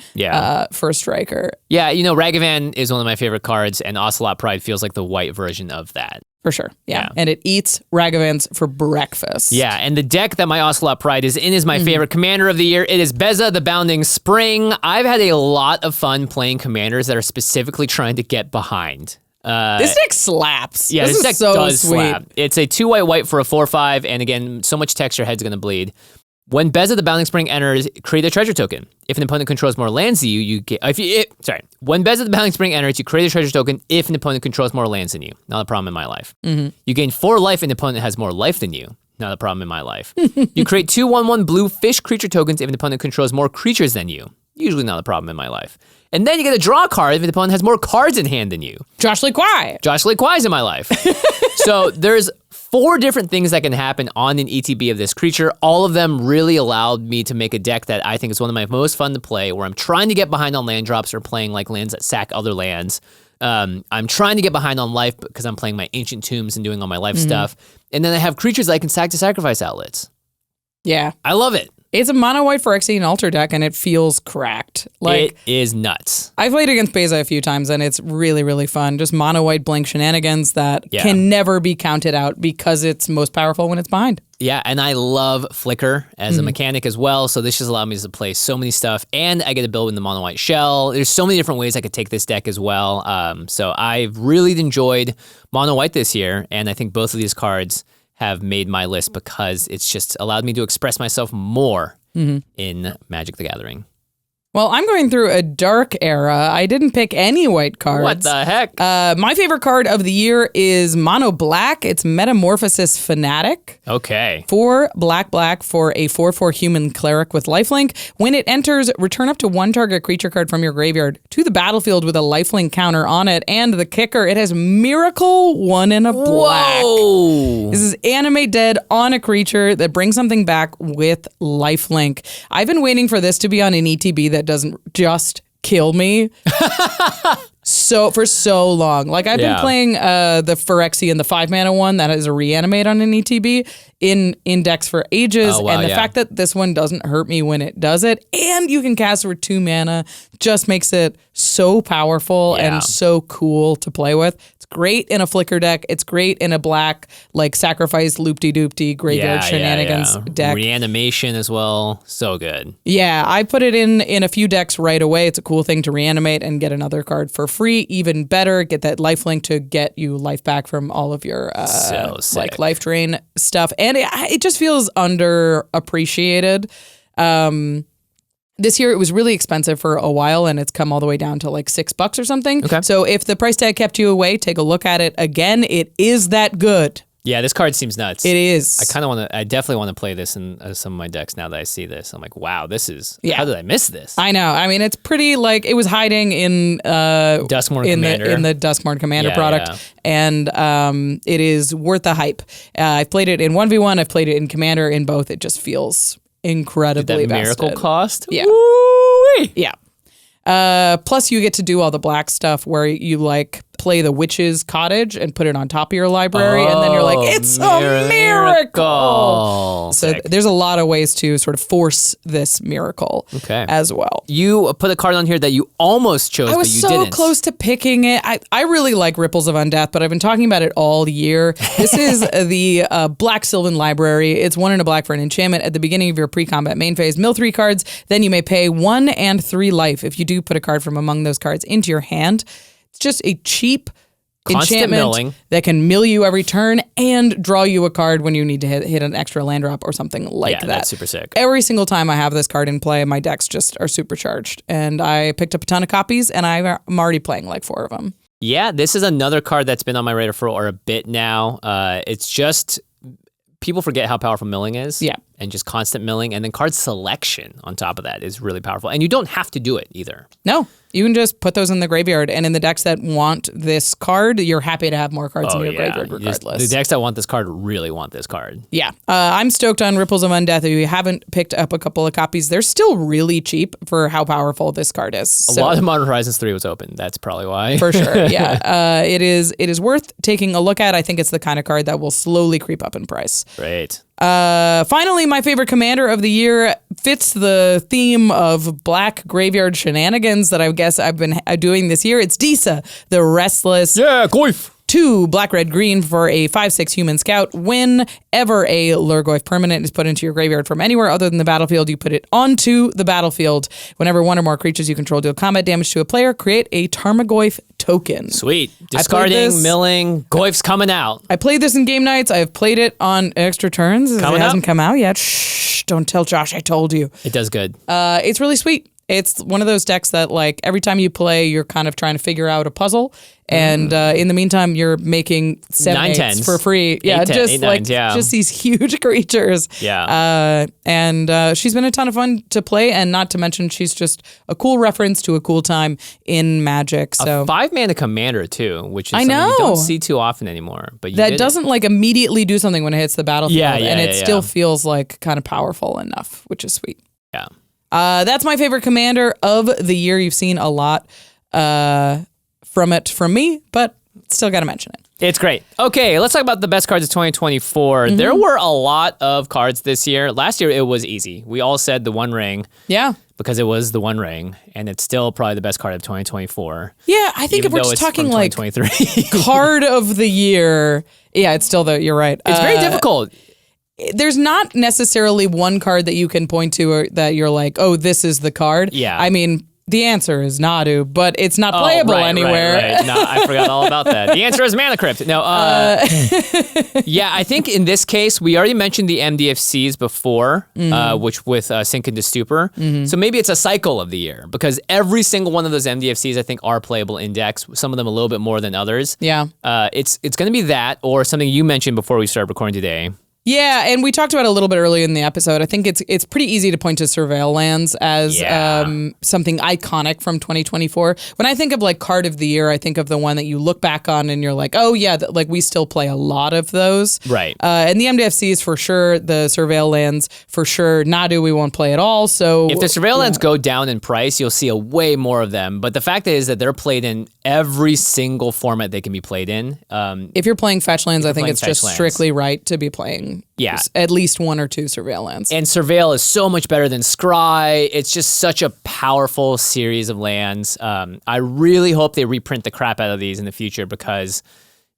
first striker. Yeah, you know, Ragavan is one of my favorite cards, and Ocelot Pride feels like the white version of that. For sure, yeah. And it eats Ragavans for breakfast. Yeah, and the deck that my Ocelot Pride is in is my favorite Commander of the year. It is Beza the Bounding Spring. I've had a lot of fun playing Commanders that are specifically trying to get behind. This deck slaps. Yeah, this deck is so does sweet. slap. It's a 2 white for a 4/5, and again, so much text your head's gonna bleed. When Beza the Bounding Spring enters, create a treasure token. If an opponent controls more lands than you get. When Beza the Bounding Spring enters, you create a treasure token if an opponent controls more lands than you. Not a problem in my life. You gain 4 life if an opponent has more life than you. Not a problem in my life. You create 2 1/1 blue fish creature tokens if an opponent controls more creatures than you. Usually not a problem in my life. And then you get to draw a card if an opponent has more cards in hand than you. Josh Lee Kwai. Josh Lee Kwai's in my life. So there's 4 different things that can happen on an ETB of this creature. All of them really allowed me to make a deck that I think is one of my most fun to play, where I'm trying to get behind on land drops or playing like lands that sack other lands. I'm trying to get behind on life because I'm playing my Ancient Tombs and doing all my life stuff. And then I have creatures that I can sack to sacrifice outlets. Yeah. I love it. It's a mono white Phyrexian Altar deck, and it feels cracked. Like, it is nuts. I've played against Beza a few times, and it's really, really fun. Just mono white blank shenanigans that can never be counted out because it's most powerful when it's behind. Yeah, and I love Flicker as a mechanic as well, so this just allowed me to play so many stuff, and I get to build in the mono white shell. There's so many different ways I could take this deck as well. So I've really enjoyed mono white this year, and I think both of these cards have made my list because it's just allowed me to express myself more in Magic the Gathering. Well, I'm going through a dark era. I didn't pick any white cards. What the heck? My favorite card of the year is mono black. It's Metamorphosis Fanatic. Okay. 4 black for a 4/4 human cleric with lifelink. When it enters, return up to 1 target creature card from your graveyard to the battlefield with a lifelink counter on it. And the kicker, it has Miracle 1 and a black. Whoa. This is animate dead on a creature that brings something back with lifelink. I've been waiting for this to be on an ETB that doesn't just kill me for so long. Like, I've been playing the Phyrexian, the 5-mana one that is a reanimate on an ETB in decks for ages. And the fact that this one doesn't hurt me when it does it, and you can cast for 2 mana, just makes it so powerful and so cool to play with. It's great in a Flicker deck. It's great in a black, like, sacrifice loopty-doopty graveyard shenanigans deck. Reanimation as well. So good. Yeah, I put it in a few decks right away. It's a cool thing to reanimate and get another card for free. Even better, get that lifelink to get you life back from all of your like life drain stuff. And it just feels underappreciated. This year, it was really expensive for a while, and it's come all the way down to like $6 or something. Okay. So if the price tag kept you away, take a look at it again. It is that good. Yeah, this card seems nuts. It is. I definitely want to play this in some of my decks now that I see this. I'm like, wow, this is, how did I miss this? I know. I mean, it's pretty, like, it was hiding in Duskmourn Commander. In the Duskmourn Commander product. And it is worth the hype. I've played it in 1v1. I've played it in Commander. In both, it just feels incredibly Did that vested. miracle cost? Yeah. Woo-wee. Yeah. Plus, you get to do all the black stuff where you, like, play the Witch's Cottage and put it on top of your library, and then you're like, it's a miracle! So there's a lot of ways to sort of force this miracle as well. You put a card on here that you almost chose, but you didn't. I was so close to picking it. I really like Ripples of Undeath, but I've been talking about it all year. This is the Black Sylvan Library. It's 1 and a black for an enchantment. At the beginning of your pre-combat main phase, mill 3 cards. Then you may pay 1 and 3 life if you do put a card from among those cards into your hand. It's just a cheap enchantment milling that can mill you every turn and draw you a card when you need to hit an extra land drop or something like that. That's super sick. Every single time I have this card in play, my decks just are supercharged. And I picked up a ton of copies, and I'm already playing like 4 of them. Yeah, this is another card that's been on my radar for a bit now. It's just people forget how powerful milling is. Yeah. And just constant milling. And then card selection on top of that is really powerful. And you don't have to do it either. No, you can just put those in the graveyard. And in the decks that want this card, you're happy to have more cards in your graveyard regardless. The decks that want this card really want this card. Yeah. I'm stoked on Ripples of Undeath. If you haven't picked up a couple of copies, they're still really cheap for how powerful this card is. A lot of Modern Horizons 3 was open. That's probably why. For sure, yeah. It is worth taking a look at. I think it's the kind of card that will slowly creep up in price. Great. Finally, my favorite commander of the year fits the theme of black graveyard shenanigans that I guess I've been doing this year. It's Disa, the Restless. Yeah, Goyf. 2 black, red, green for a 5/6 human scout. Whenever a Lurgoyf permanent is put into your graveyard from anywhere other than the battlefield, you put it onto the battlefield. Whenever one or more creatures you control deal combat damage to a player, create a Tarmogoyf token. Sweet. Discarding, milling, Goyf's coming out. I played this in game nights. I've played it on extra turns. It hasn't come out yet. Shh, don't tell Josh I told you. It does good. It's really sweet. It's one of those decks that, like, every time you play, you're kind of trying to figure out a puzzle. And in the meantime, you're making 7/8s for free. Yeah, just these huge creatures. Yeah. And she's been a ton of fun to play, and not to mention she's just a cool reference to a cool time in Magic. So a 5-mana commander too, which is something you don't see too often anymore. But that doesn't like immediately do something when it hits the battlefield, and it still feels like kind of powerful enough, which is sweet. Yeah. That's my favorite commander of the year. You've seen a lot from me, but still got to mention it. It's great. Okay, let's talk about the best cards of 2024. Mm-hmm. There were a lot of cards this year. Last year, it was easy. We all said the One Ring. Yeah. Because it was the One Ring, and it's still probably the best card of 2024. Yeah, I think if we're just talking like card of the year, yeah, it's still you're right. It's very difficult. There's not necessarily one card that you can point to or that you're like, oh, this is the card. Yeah. I mean, the answer is Nadu, but it's not playable anywhere. Right. No, I forgot all about that. The answer is Mana Crypt. No, yeah, I think in this case, we already mentioned the MDFCs before, which with Sink into Stupor. Mm-hmm. So maybe it's a cycle of the year because every single one of those MDFCs, I think, are playable in decks. Some of them a little bit more than others. Yeah. It's going to be that or something you mentioned before we started recording today. Yeah, and we talked about it a little bit earlier in the episode. I think it's pretty easy to point to Surveil lands as something iconic from 2024. When I think of like card of the year, I think of the one that you look back on and you're like, oh yeah, like we still play a lot of those. Right. And the MDFCs for sure, the Surveil lands for sure. Nadu we won't play at all. So if the Surveil lands go down in price, you'll see a way more of them. But the fact is that they're played in every single format they can be played in. If you're playing fetch lands, I think it's just strictly right to be playing. Yeah. At least 1 or 2 Surveil lands. And Surveil is so much better than Scry. It's just such a powerful series of lands. I really hope they reprint the crap out of these in the future because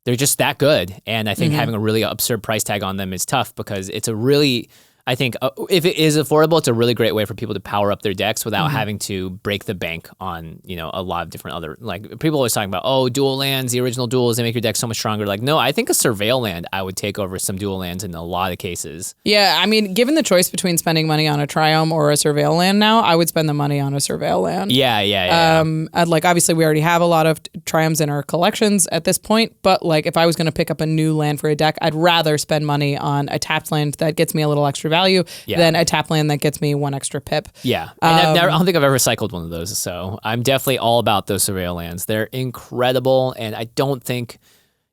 they're just that good. And I think having a really absurd price tag on them is tough because it's a really... I think if it is affordable, it's a really great way for people to power up their decks without having to break the bank on, a lot of different other, like people always talking about, oh, dual lands, the original duals, they make your deck so much stronger. Like, no, I think a Surveil land, I would take over some dual lands in a lot of cases. Yeah, I mean, given the choice between spending money on a Triome or a Surveil land now, I would spend the money on a Surveil land. Yeah. Like, obviously, we already have a lot of Triomes in our collections at this point, but like, if I was going to pick up a new land for a deck, I'd rather spend money on a tapped land that gets me a little extra value than a tap land that gets me 1 extra pip. Yeah. And I don't think I've ever cycled one of those. So I'm definitely all about those Surveil lands. They're incredible. And I don't think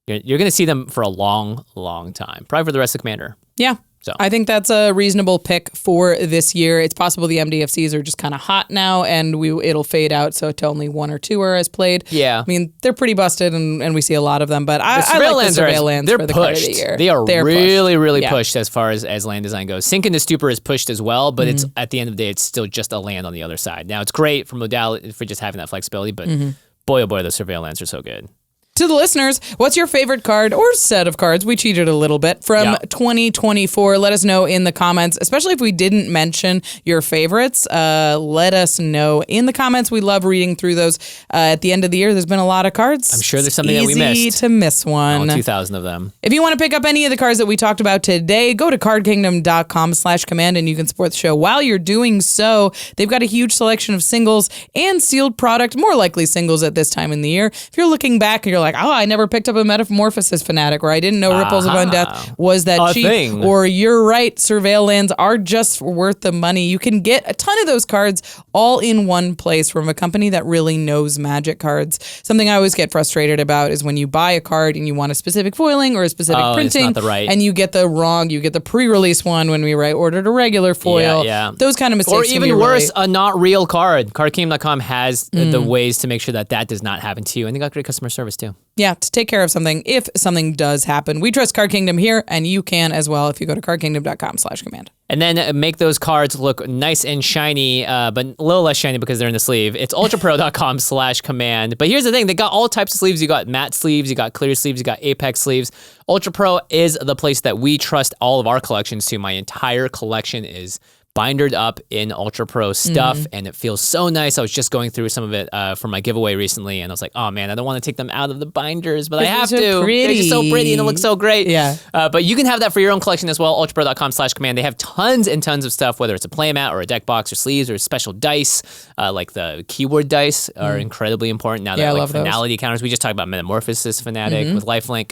you're going to see them for a long, long time. Probably for the rest of Commander. Yeah. So I think that's a reasonable pick for this year. It's possible the MDFCs are just kind of hot now and it'll fade out so to only 1 or 2 are as played. Yeah. I mean, they're pretty busted and we see a lot of them, but I like the Surveil lands for the card of the year. They are really pushed as far as land design goes. Sink into Stupor is pushed as well, but it's at the end of the day, it's still just a land on the other side. Now, it's great for modality for just having that flexibility, but boy, oh boy, the Surveil lands are so good. To the listeners, what's your favorite card or set of cards? We cheated a little bit from 2024. Let us know in the comments, especially if we didn't mention your favorites. Let us know in the comments. We love reading through those. At the end of the year, there's been a lot of cards. I'm sure there's something that we missed. Easy to miss one. 2,000 of them. If you want to pick up any of the cards that we talked about today, go to cardkingdom.com/command and you can support the show. While you're doing so, they've got a huge selection of singles and sealed product, more likely singles at this time in the year. If you're looking back and you're like, like, oh, I never picked up a Metamorphosis Fanatic, or I didn't know Ripples of Undeath was that cheap, thing. or you're right, Surveil lands are just worth the money. You can get a ton of those cards all in one place from a company that really knows Magic cards. Something I always get frustrated about is when you buy a card and you want a specific foiling or a specific printing, and you get the pre-release one when we ordered a regular foil. Yeah. Those kind of mistakes. Or even worse, a not real card. CardKingdom.com has the ways to make sure that does not happen to you, and they got great customer service too. Yeah, to take care of something if something does happen. We trust Card Kingdom here, and you can as well if you go to cardkingdom.com/command. And then make those cards look nice and shiny, but a little less shiny because they're in the sleeve. It's ultrapro.com/command. But here's the thing, they got all types of sleeves. You got matte sleeves, you got clear sleeves, you got Apex sleeves. Ultra Pro is the place that we trust all of our collections to. My entire collection is bindered up in Ultra Pro stuff, and it feels so nice. I was just going through some of it for my giveaway recently, and I was like, oh man, I don't want to take them out of the binders, but I have to. They're just so pretty and it looks so great. Yeah. But you can have that for your own collection as well, ultrapro.com/command. They have tons and tons of stuff, whether it's a playmat or a deck box or sleeves or special dice, like the keyword dice are incredibly important now that like finality counters. We just talked about Metamorphosis Fanatic with Lifelink.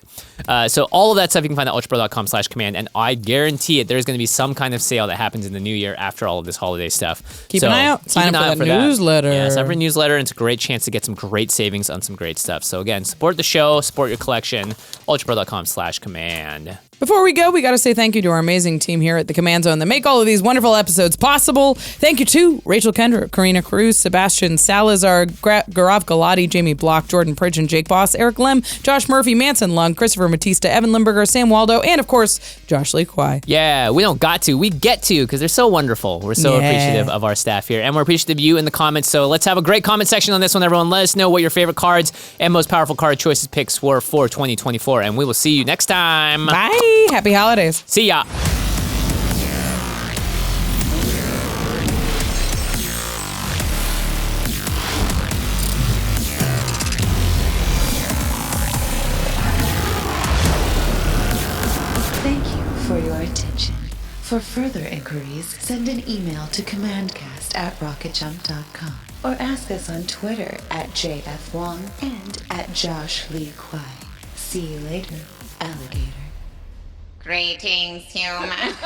So all of that stuff you can find at ultrapro.com/command, and I guarantee it, there's going to be some kind of sale that happens in the new year after all of this holiday stuff. Keep an eye out. Sign up for the newsletter. Yeah, sign up for the newsletter, and it's a great chance to get some great savings on some great stuff. So again, support the show, support your collection, ultrapro.com/command. Before we go, we got to say thank you to our amazing team here at the Command Zone that make all of these wonderful episodes possible. Thank you to Rachel Kendrick, Karina Cruz, Sebastian Salazar, Gaurav Gulati, Jamie Block, Jordan Pridgen, Jake Boss, Eric Lem, Josh Murphy, Manson Lung, Christopher Matista, Evan Limburger, Sam Waldo, and of course, Josh Lee Kwai. Yeah, we don't got to. We get to because they're so wonderful. We're so appreciative of our staff here, and we're appreciative of you in the comments. So let's have a great comment section on this one, everyone. Let us know what your favorite cards and most powerful card choices picks were for 2024, and we will see you next time. Bye. Happy holidays. See ya. Thank you for your attention. For further inquiries, send an email to commandcast@rocketjump.com or ask us on Twitter @JFWong and @JoshLeeQuai. See you later, alligator. Greetings, humans.